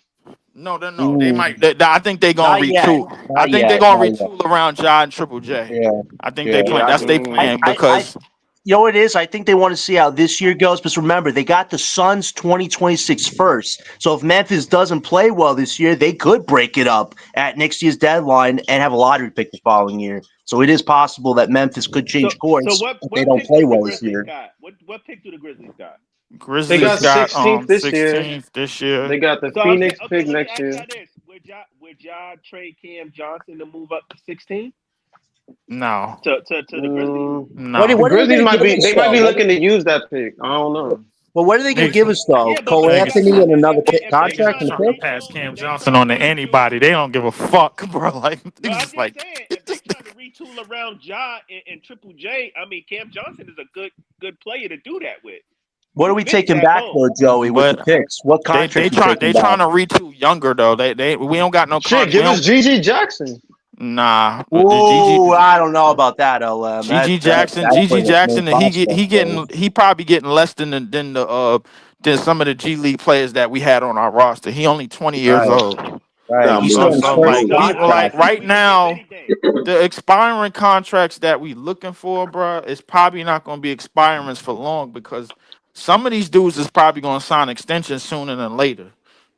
No. They might. I think they're gonna retool. I think they're gonna retool around Ja and Triple J. Yeah. I think they plan. That's their plan because. You know what it is? I think they want to see how this year goes. But remember, they got the Suns 2026 first. So if Memphis doesn't play well this year, they could break it up at next year's deadline and have a lottery pick the following year. So it is possible that Memphis could change course if they don't play well this year. What pick do the Grizzlies got? Grizzlies got 16th this year. They got the Phoenix pick next year. Would y'all trade Cam Johnson to move up to 16? No. To the Grizzlies? No. The Grizzlies might be looking to use that pick. I don't know. Well, what are they going to give us, though? Cole Anthony and another contract and pick? Pass Cam Johnson on to anybody. They don't give a fuck, bro. Like, no, I'm just saying, if they trying to retool around Ja and Triple J, I mean, Cam Johnson is a good player to do that with. What are we taking back, though, Joey, with the picks? What contract? They trying to retool younger, though. We don't got no contract. Give us Gigi Jackson. Nah. Ooh, I don't know about that, LM. Gigi Jackson, he probably getting less than some of the G League players that we had on our roster. He only 20 years old. Right. Right now, the expiring contracts that we looking for, bro, is probably not going to be expirings for long because some of these dudes is probably going to sign extensions sooner than later.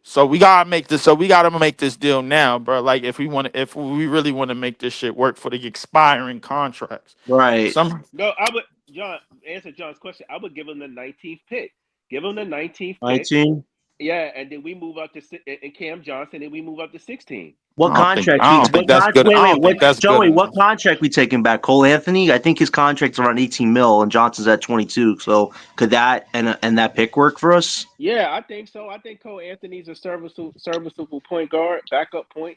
So we gotta make this. So we gotta make this deal now, bro. Like if we really want to make this shit work for the expiring contracts, right? No, I would. John, answer John's question. I would give him the 19th pick Give him the 19th pick. 19. Yeah, and then we move up to and Cam Johnson, and we move up to 16. What contract? I don't think that's good. Joey, what contract we taking back? Cole Anthony? I think his contract's around 18 mil, and Johnson's at 22. So could that and that pick work for us? Yeah, I think so. I think Cole Anthony's a serviceable point guard, backup point.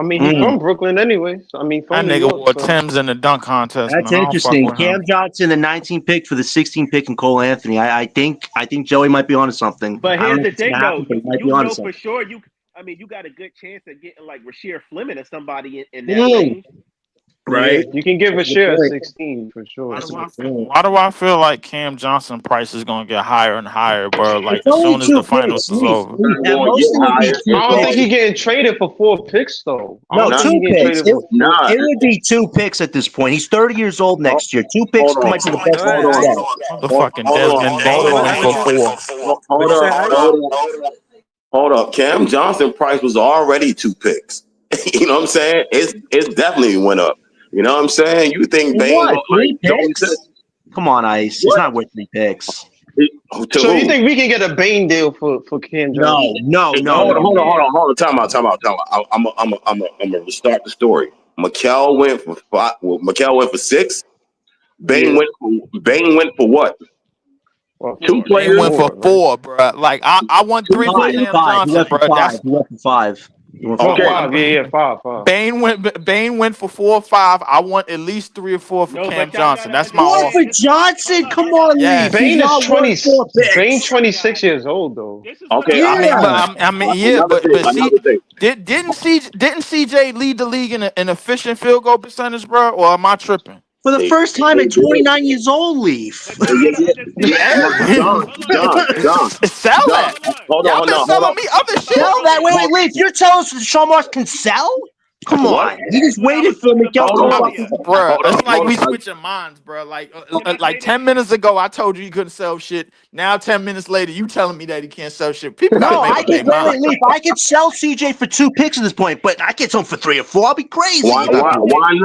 I mean, he's from Brooklyn anyway. So, I mean, that nigga wore Tim's in the dunk contest. That's interesting. Cam Johnson, the 19 pick for the 16 pick, and Cole Anthony. I think Joey might be onto something. But here's the thing, though. You know for sure you got a good chance of getting like Rasheer Fleming or somebody in that range. Right, you can give Rasheer a 16 for sure. Why do I feel like Cam Johnson price is gonna get higher and higher, bro? Like as soon as the finals is over. I don't think he's getting traded for 4 picks though. No, 2 picks. It would be 2 picks at this point. He's 30 years old next year. 2 picks might be the best one. The fucking Desmond Bain for 4. Hold up. Cam Johnson price was already 2 picks. You know what I'm saying? It's definitely went up. You know what I'm saying? You think Bain? 3 picks? Come on, Ice. It's not worth 3 picks. So you think we can get a Bain deal for Cam Johnson? No. Hold on. Time out. I'm gonna restart the story. Mikal went for 5. Well, Mikal went for 6. Bain went for what? Well, 2 players. He went for 4, bro. Like I want 3 for Cam Johnson, bro. He went for 5. Okay. 5. Bain went for 4 or 5. I want at least 3 or 4 for Cam Johnson. That's my offer. For Johnson, come on, yeah. Bain is 26. Bain 26 years old though. Okay, but see, didn't CJ lead the league in efficient field goal percentage, bro? Or am I tripping? For the first time at 29 years old, Leaf. John. Sell that. Hold on. Selling me other shit. Sell that. Wait, Leaf. You're telling us that Sean Marks can sell? Come on. He just waited for Miguel. Bro, it's like we switching minds, bro. Like 10 minutes ago, I told you he couldn't sell shit. Now 10 minutes later, you telling me that he can't sell shit. People I could sell CJ for 2 picks at this point, but I get some for 3 or 4. I'll be crazy. Why not?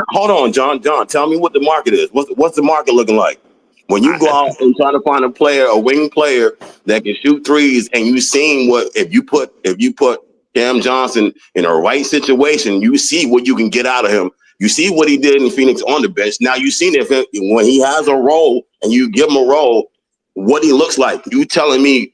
Hold on, John. Tell me what the market is. What's the market looking like? When you go out and try to find a wing player that can shoot threes, and you seen what if you put Cam Johnson in a right situation, you see what you can get out of him. You see what he did in Phoenix on the bench. Now you seen if when he has a role and you give him a role, what he looks like. You telling me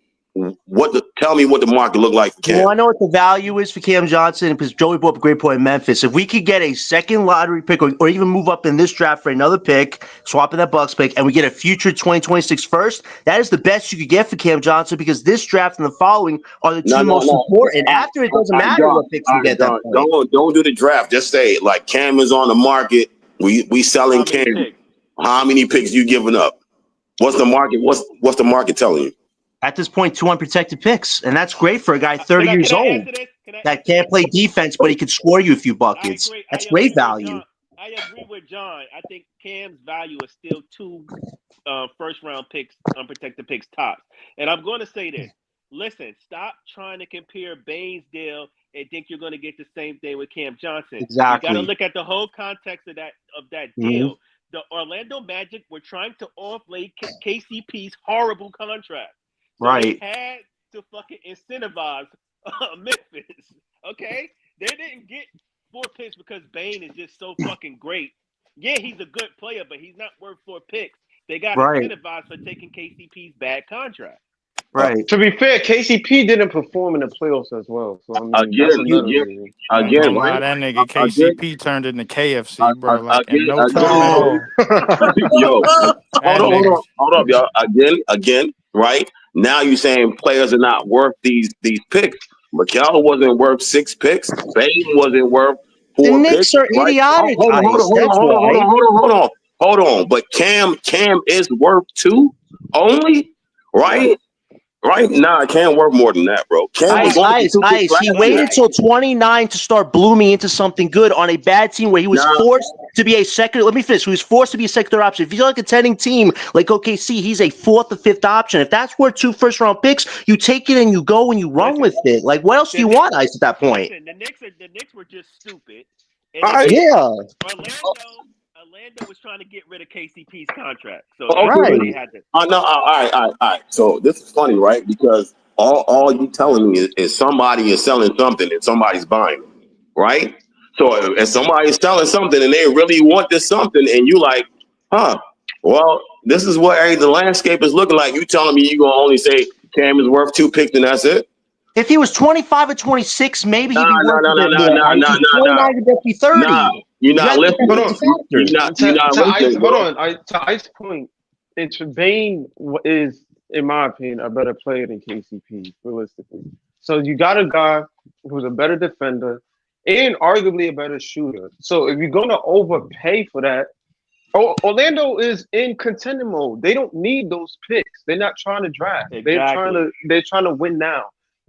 tell me what the market look like for Cam. Well, I know what the value is for Cam Johnson because Joey brought up a great point in Memphis. If we could get a second lottery pick or even move up in this draft for another pick, swapping that Bucks pick, and we get a future 2026 first, that is the best you could get for Cam Johnson because this draft and the following are the two most important. After it doesn't matter what picks we get. Don't do the draft. Just say like Cam is on the market. We selling Cam. How many picks you giving up? What's the market? What's the market telling you? At this point, 2 unprotected picks, and that's great for a guy 30 years old that can't play defense, but he could score you a few buckets. That's great value. I agree with John. I think Cam's value is still 2 first-round picks, unprotected picks tops. And I'm going to say this. Listen, stop trying to compare Bain's deal and think you're going to get the same thing with Cam Johnson. Exactly. You got to look at the whole context of that deal. The Orlando Magic were trying to offload KCP's horrible contract. So right. They had to fucking incentivize Memphis. Okay? They didn't get 4 picks because Bain is just so fucking great. Yeah, he's a good player, but he's not worth 4 picks. They got incentivized for taking KCP's bad contract. Right. To be fair, KCP didn't perform in the playoffs as well. So I mean, again, why that nigga KCP turned into KFC, bro? Like in no time at all. Yo, hold up, y'all. Again, right? Now you're saying players are not worth these picks. Mikal wasn't worth 6 picks. Bain wasn't worth 4 picks. The Knicks are idiotic. Hold on. But Cam is worth 2 only, right? Right? Nah, it can't work more than that, bro. Ice. He waited till 29 to start blooming into something good on a bad team where he was forced to be a second. Let me finish. He was forced to be a secondary option. If you're like a contending team like OKC, he's a 4th or 5th option. If that's worth 2 first-round picks, you take it and you go and you run with it. Like, what else do you want, Ice, at that point? Listen, the Knicks were just stupid. Yeah. Orlando was trying to get rid of KCP's contract, so Okay. they had to. No, all right. So this is funny, right? Because all you telling me is somebody is selling something and somebody's buying it, right? So if somebody's selling something and they really want this something, and you like, well, this is what the landscape is looking like. You telling me you gonna only say Cam is worth 2 picks and that's it? If he was 25 or 26, maybe he'd be worth a bit more. No. 29 could be 30. Nah, you're not listening. You're not listening. Hold on. To Ice's point, Bane is, in my opinion, a better player than KCP, realistically. So you got a guy who's a better defender and arguably a better shooter. So if you're gonna overpay for that, Orlando is in contending mode. They don't need those picks. They're not trying to draft. Exactly. They're trying to win now.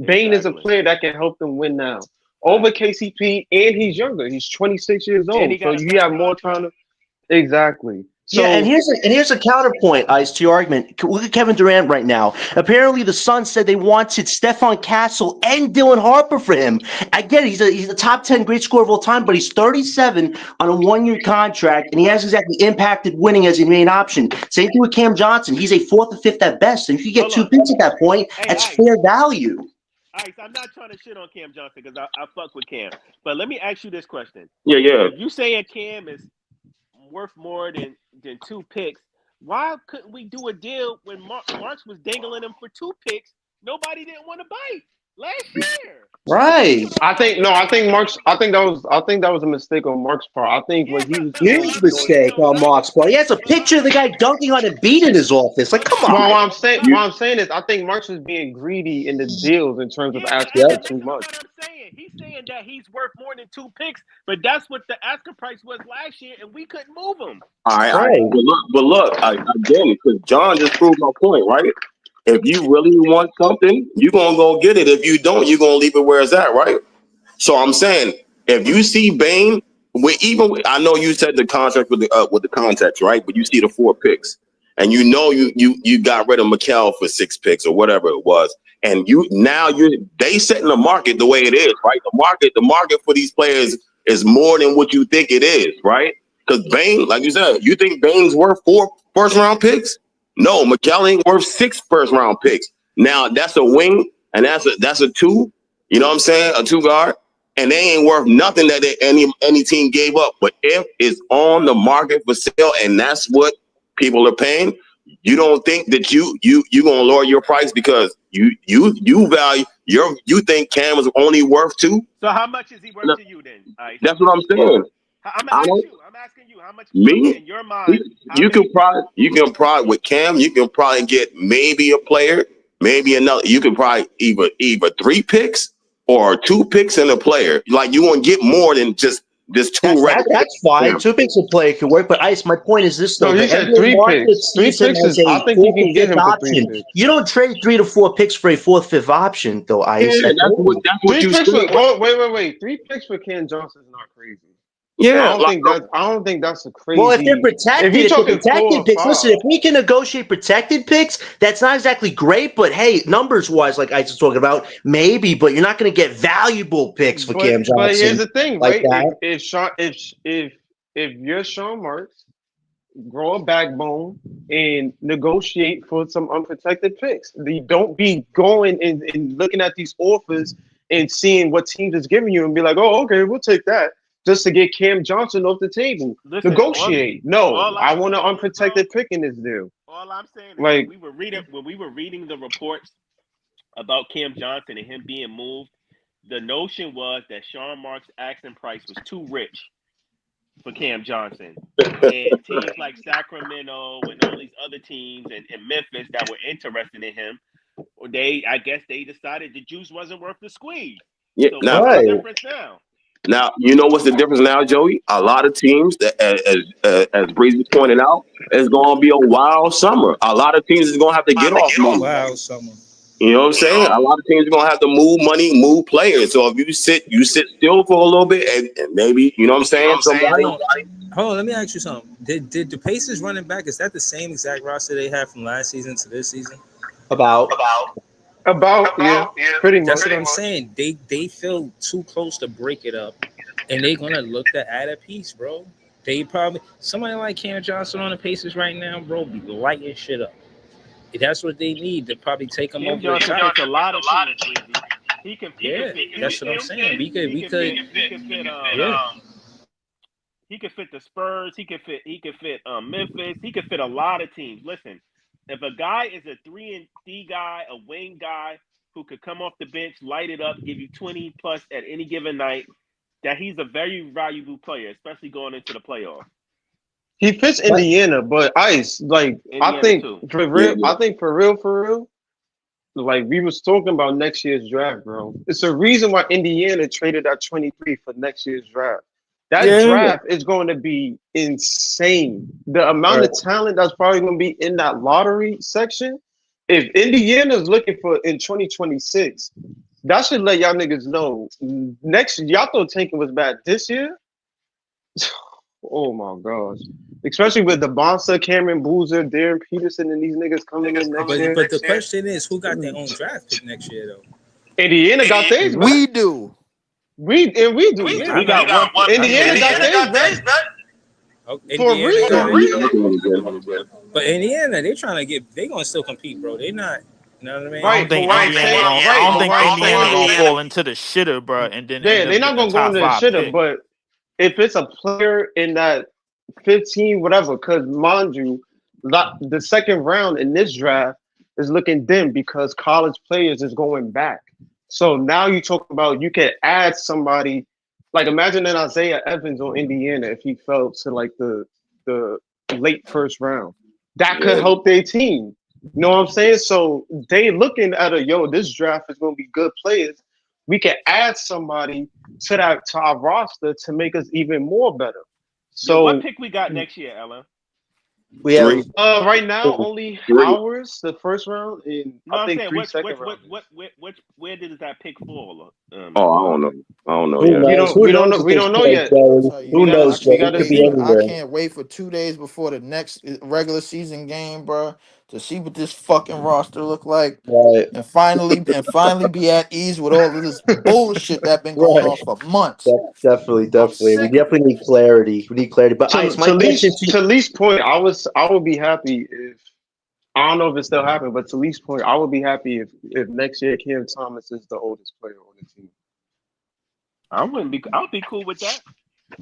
Bane is a player that can help them win now. Over KCP, and he's younger. He's 26 years old. So you have more time to exactly. So, yeah, and here's a counterpoint, Ice, to your argument. Look at Kevin Durant right now. Apparently, the Suns said they wanted Stephon Castle and Dylan Harper for him. I get it. He's a top 10 great scorer of all time, but he's 37 on a 1-year contract, and he hasn't exactly impacted winning as a main option. Same thing with Cam Johnson. He's a 4th or 5th at best, and if you get 2 picks at that point, that's fair value. Ice, I'm not trying to shit on Cam Johnson because I fuck with Cam. But let me ask you this question. Yeah. If you saying Cam is worth more than 2 picks, why couldn't we do a deal when Marks was dangling him for 2 picks? Nobody didn't want to bite last year. Right. I think that was a mistake on Mark's part. I think what he was huge mistake on Mark's part. He has a picture of the guy dunking on a beat in his office. Like, come on. Well, what I'm saying is I think Marks was being greedy in the deals in terms of asking for too much. That's what I'm saying. He's saying that he's worth more than 2 picks, but that's what the asking price was last year, and we couldn't move him. All right. But look, again, because John just proved my point, right? If you really want something, you're going to go get it. If you don't, you're going to leave it where it's at, right? So I'm saying, if you see Bane, I know you said the contract with the context, right? But you see the 4 picks, and you know you got rid of Mikal for 6 picks or whatever it was, and they setting the market the way it is, right? The market for these players is more than what you think it is, right? Because Bane, like you said, you think Bane's worth 4 first-round picks? No, Mikal ain't worth 6 first-round picks. Now that's a wing, and that's a 2. You know what I'm saying? A 2 guard, and they ain't worth nothing that any team gave up. But if it's on the market for sale, and that's what people are paying, you don't think that you gonna lower your price because you value you think Cam is only worth 2? So how much is he worth to you then? That's what I'm saying. I'm asking you how much in your mind. You can probably with Cam, you can probably get maybe a player, maybe another. You can probably either 3 picks or 2 picks and a player. Like you want to get more than just 2 records. That's fine. 2 picks a player could work. But Ice, my point is this though. No, you said 3 picks. 3 picks is. I think you can get him for 3 picks. You don't trade 3 to 4 picks for a 4th, 5th option though, Ice. Yeah, that's what you said. Wait. 3 picks for Cam Johnson is not crazy. Yeah, I don't think that's a crazy. Well, if they're protected, picks. Listen, if we can negotiate protected picks, that's not exactly great. But hey, numbers-wise, like I was talking about, maybe. But you're not going to get valuable picks for Cam Johnson. But here's the thing, like right? If you're Sean Marks, grow a backbone and negotiate for some unprotected picks. Don't be going and looking at these offers and seeing what teams is giving you and be like, oh, okay, we'll take that. Just to get Cam Johnson off the table. Listen, negotiate. I want an unprotected pick in this deal. All I'm saying is like, when we were reading the reports about Cam Johnson and him being moved, the notion was that Sean Marks' asking price was too rich for Cam Johnson. And teams like Sacramento and all these other teams and Memphis that were interested in him, I guess they decided the juice wasn't worth the squeeze. Yeah, so what's the difference now? Now, you know what's the difference now, Joey? A lot of teams, as Breeze was pointing out, it's going to be a wild summer. A lot of teams is going to have to get off money. Wild summer. You know what I'm saying? A lot of teams are going to have to move money, move players. So if you sit still for a little bit and maybe, you know what I'm saying? Hold on, let me ask you something. Did the Pacers running back, is that the same exact roster they had from last season to this season? About, yeah, pretty much. That's what I'm saying. They feel too close to break it up, and they're gonna look to add a piece, bro. They probably somebody like Cam Johnson on the Pacers right now, bro, be lighting shit up. If that's what they need to probably take him over the Johnson top. fits a lot of teams, Breezy. He can fit that's what I'm saying. We could he could fit the Spurs. He could fit Memphis. He could fit a lot of teams. Listen, if a guy is a 3-and-D guy, a wing guy who could come off the bench, light it up, give you 20 plus at any given night, that he's a very valuable player, especially going into the playoffs. He fits Indiana, but Ice, like Indiana I think too. For real, I think for real, like we was talking about next year's draft, bro. It's a reason why Indiana traded at 23 for next year's draft. That draft is going to be insane. The amount of talent that's probably going to be in that lottery section. If Indiana is looking for in 2026, that should let y'all niggas know. Next, y'all thought tanking was bad this year. Oh my gosh. Especially with the Bonsa, Cameron Boozer, Darren Peterson, and these niggas coming in next year. But the question is, who got their own draft pick next year, though? Indiana got theirs. We do. We do. We got one. Indiana got theirs, man. For real. But Indiana, they gonna still compete, bro. They not. You know what I mean? I don't think Indiana gonna fall into the shitter, bro. And then they're not gonna go into the shitter, but if it's a player in that 15, whatever, because mind you, the second round in this draft is looking dim because college players is going back. So now you talk about you can add somebody, like imagine an Isaiah Evans on Indiana if he fell to like the late first round. That could help their team. You know what I'm saying? So they looking at this draft is going to be good players. We can add somebody to our roster to make us even more better. So what pick we got next year, Ella? We have right now only ours, the first round, and I think three second round. Where did that pick fall? I don't know. We don't know yet. Who knows? I can't wait for 2 days before the next regular season game, bro, to see what this fucking roster look like, and finally be at ease with all of this bullshit that's been going on for months. Definitely. We definitely need clarity. But to Lee's point, I would be happy if I don't know if it still happened, but to Lee's point, I would be happy if next year Cam Thomas is the oldest player on the team. I would be cool with that.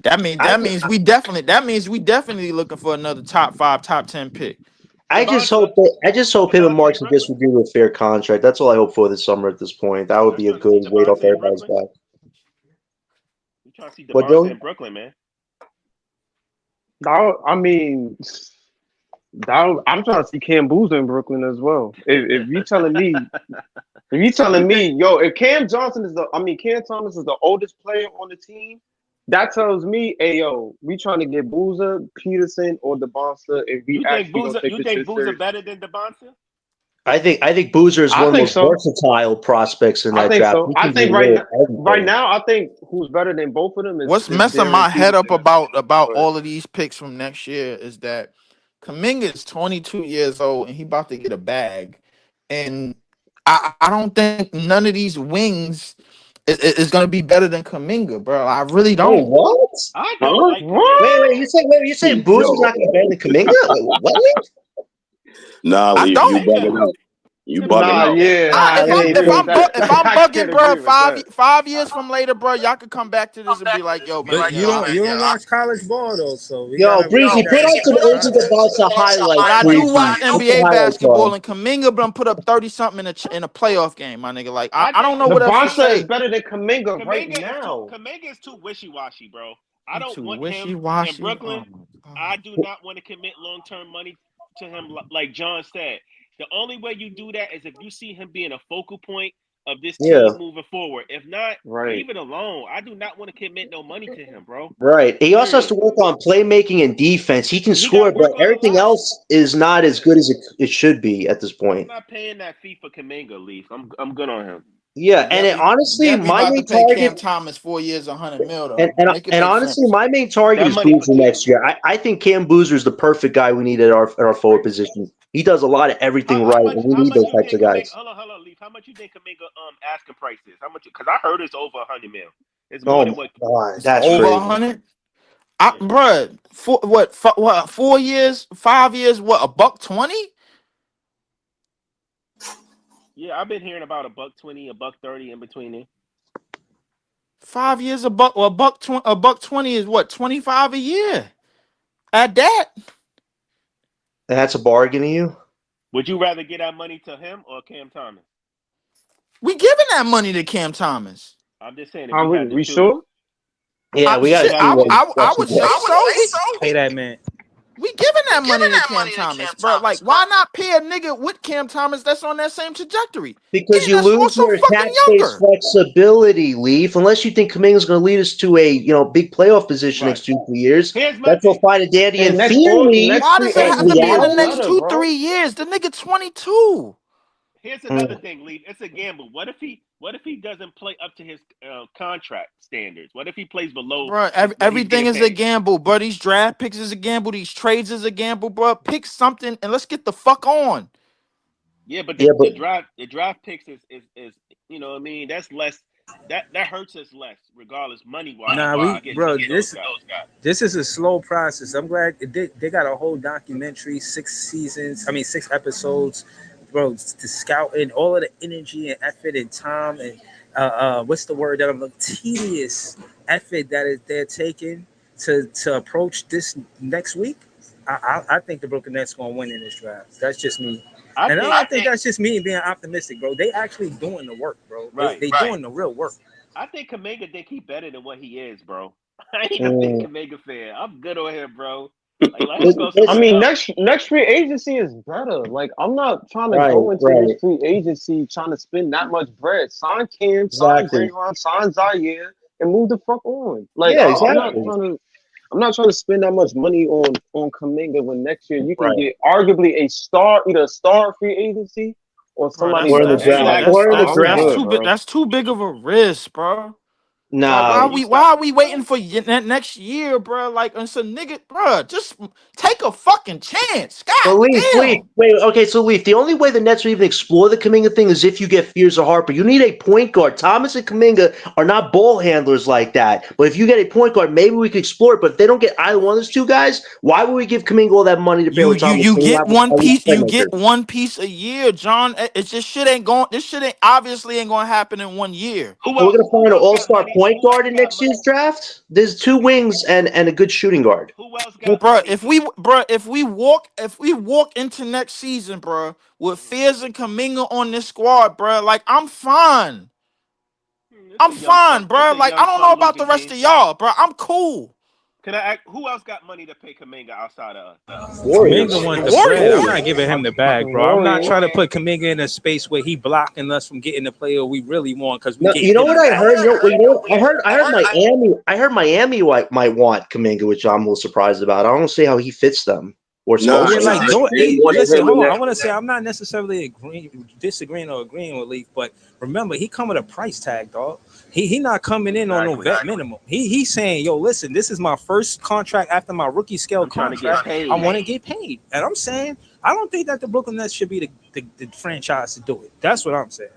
That means we definitely looking for another top 5, top 10 pick. I just hope him and Marks and Gist will give a fair contract. That's all I hope for this summer at this point. That would be a good weight off everybody's back. You trying to see DeBarca in Brooklyn, man? I'm trying to see Cam Boozer in Brooklyn as well. If you telling me, if Cam Thomas is the oldest player on the team, that tells me, we trying to get Boozer, Peterson, or DeBonsa. If we you think Boozer better than DeBonsa? I think Boozer is one of the most versatile prospects in that draft. So. I think right now, I think who's better than both of them is what's messing my head up about all of these picks from next year is that Kuminga is 22 years old and he about to get a bag, and I don't think none of these wings is going to be better than Kuminga, bro. I really don't. What? I don't like Wait, you say Boozer's not going to be better than Kuminga? What? Nah, Lee, you bugging out. You bugging out. If I'm bugging, bro, 5 years from later, bro, y'all could come back to this and be like, yo, man. You don't watch college ball, though, so. Breezy, put out some Agents of Barca highlights. But I do watch NBA basketball, and Kuminga done put up 30-something in a playoff game, my nigga. Like, I don't know what else to say. Is better than Kuminga right now. Kuminga is too wishy-washy, bro. I don't want him in Brooklyn. I do not want to commit long-term money to him, like John said. The only way you do that is if you see him being a focal point of this team moving forward. If not, leave it alone. I do not want to commit no money to him, bro. Right. He also has to work on playmaking and defense. He can score, but everything else is not as good as it should be at this point. I'm not paying that fee for Kuminga, Leaf. I'm good on him. Yeah, and honestly, my main target. Cam Thomas 4 years, $100 million. And honestly, my main target is Boozer next year. I think Cam Boozer is the perfect guy we need at our forward position. He does a lot of everything right, and we need those types of guys. Hold on, Leaf. How much you think Kuminga asking price is? How much? Because I heard it's over $100 million. It's more than what? That's over crazy. 100. Bruh, 4 years, 5 years, what, $120? Yeah, I've been hearing about $120, $130 in between there. 5 years, $120 is what, 25 a year. At that. And that's a bargain to you? Would you rather get that money to him or Cam Thomas? We giving that money to Cam Thomas. I'm just saying. Are we sure? Yeah, we got. I would say so. Pay that man. We giving that money to Cam Thomas, bro. Like, why not pay a nigga with Cam Thomas that's on that same trajectory? Because you lose your tax base flexibility, Leaf. Unless you think Kuminga's going to lead us to a big playoff position next 2-3 years, that's all fine and dandy. And theory, why does it have to be in the next 2-3 years? The nigga 22. Here's another thing, Leaf. It's a gamble. What if he doesn't play up to his contract standards? What if he plays below? Bro, everything is a gamble, bro. These draft picks is a gamble. These trades is a gamble, bro. Pick something and let's get the fuck on. Yeah, but the draft picks is you know what I mean? That's less. That hurts us less, regardless money wise. Nah, this is a slow process. I'm glad they got a whole documentary, 6 episodes. Bro, to scout in all of the energy and effort and time and what's the word that I'm looking, tedious effort that they're taking to approach this next week. I think the Brooklyn Nets gonna win in this draft. That's just me. I don't think that's just me being optimistic, bro. They actually doing the work, bro. They doing the real work. I think Kuminga think he better than what he is, bro. I ain't a big Kuminga fan. I'm good on him, bro. I mean, next free agency is better. Like, I'm not trying to go into this free agency trying to spend that much bread. Sign Cam, sign Draymond, sign Zaire, and move the fuck on. Like, I'm not trying to spend that much money on Kuminga when next year you can get arguably either a star free agency or somebody in the draft. That's too big of a risk, bro. Nah, why are we waiting for next year, bro? Like, it's a nigga, bro. Just take a fucking chance, God. Leaf. Wait. Okay, so Leaf. The only way the Nets will even explore the Kuminga thing is if you get Fears or Harper. You need a point guard. Thomas and Kuminga are not ball handlers like that. But if you get a point guard, maybe we could explore it. But if they don't get either one of those two guys, why would we give Kuminga all that money to pay with Thomas? You get one piece. You get one piece a year, John. It's just shit ain't going. This shit obviously ain't going to happen in 1 year. We're gonna find an all-star point guard in next year's draft. There's 2 wings and a good shooting guard. Who else got bro? If we walk into next season, bro, with Fears and Kuminga on this squad, bro, like I'm fine. I'm fine, bro. Like I don't know about the rest of y'all, bro. I'm cool. Can I ask, who else got money to pay Kuminga outside of us? Kuminga won the bread. I'm not giving him the bag, bro. I'm not trying to put Kuminga in a space where he blocking us from getting the player we really want because we. You know what I heard? I heard Miami might want Kuminga, which I'm a little surprised about. I don't see how he fits them. Listen, hold on. I want to say I'm not necessarily disagreeing or agreeing with Leaf, but remember he come with a price tag, dog. He not coming in on no vet minimum. He's saying, yo, listen, this is my first contract after my rookie scale contract. I want to get paid, and I'm saying I don't think that the Brooklyn Nets should be the franchise to do it. That's what I'm saying.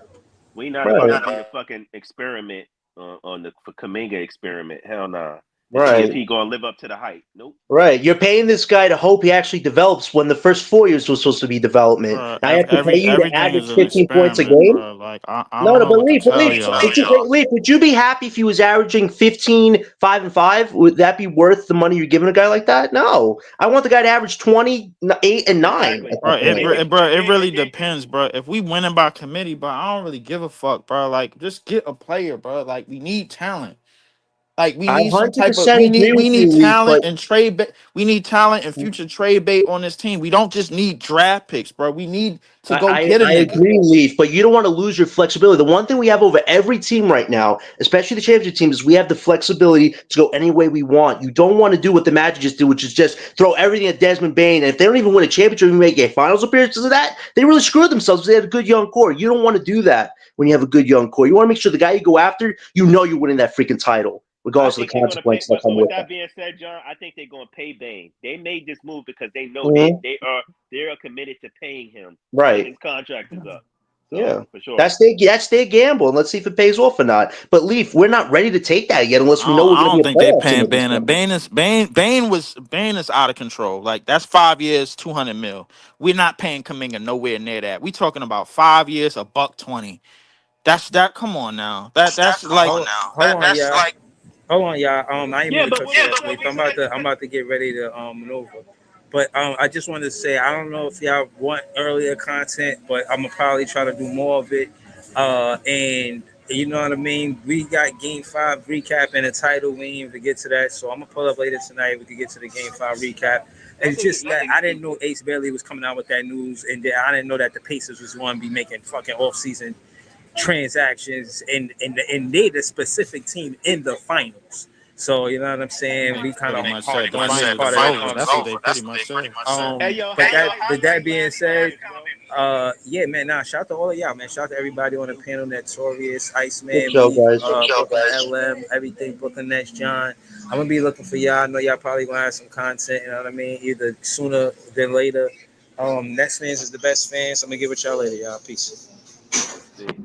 We not going to do the fucking experiment on the Kuminga experiment. Hell nah. Right. If he gonna live up to the hype. Nope. Right. You're paying this guy to hope he actually develops when the first 4 years was supposed to be development. I have to pay you to average 15 points a game. Like, but Leaf, would you be happy if he was averaging 15, 5 and 5? Would that be worth the money you're giving a guy like that? No. I want the guy to average 20, 8 and 9. Bro, it really depends, bro. If we winning by committee, bro, I don't really give a fuck, bro. Like, just get a player, bro. Like, we need talent. Like we need some type of we need talent and trade bait. We need talent and future trade bait on this team. We don't just need draft picks, bro. We need to go get a nigga. I agree, Leaf, but you don't want to lose your flexibility. The one thing we have over every team right now, especially the championship team, is we have the flexibility to go any way we want. You don't want to do what the Magic just did, which is just throw everything at Desmond Bane. And if they don't even win a championship and make a finals appearances of that, they really screwed themselves. They have a good young core. You don't want to do that when you have a good young core. You want to make sure the guy you go after, you know you're winning that freaking title. Regardless of the consequences that come with that. That being said, John, I think they're going to pay Bane. They made this move because they know they are committed to paying him. Right. His contract is up. Yeah, for sure. That's their gamble, and let's see if it pays off or not. But Leaf, we're not ready to take that yet unless we know we're I going don't to be a think they playoff team paying at this Bane. point. Bane is out of control. Like that's 5 years, 200 mil. We're not paying Kuminga nowhere near that. We talking about 5 years, $120. That's that. Come on now. That's like Hold on, y'all. Hold on, y'all. I ain't mean to cut you off, Leaf. I'm about to get ready to maneuver. But I just wanted to say I don't know if y'all want earlier content, but I'm gonna probably try to do more of it. And you know what I mean. We got Game 5 recap and a title. We ain't even get to that, so I'm gonna pull up later tonight. We can get to the Game 5 recap. It's just that I didn't know Ace Bailey was coming out with that news, and I didn't know that the Pacers was going to be making fucking off-season transactions, and they the specific team in the finals. So you know what I'm saying? We kind of part of that. That's what they pretty much said. But that being said, yeah, man. Nah, shout out to all of y'all, man. Shout out to everybody on the panel. Notorious, Iceman, Good show, guys. Brooklyn LM, everything. Brooklyn Nets, John. I'm gonna be looking for y'all. I know y'all probably gonna have some content. You know what I mean? Either sooner than later. Nets fans is the best fans. I'm gonna give it y'all later, y'all. Peace.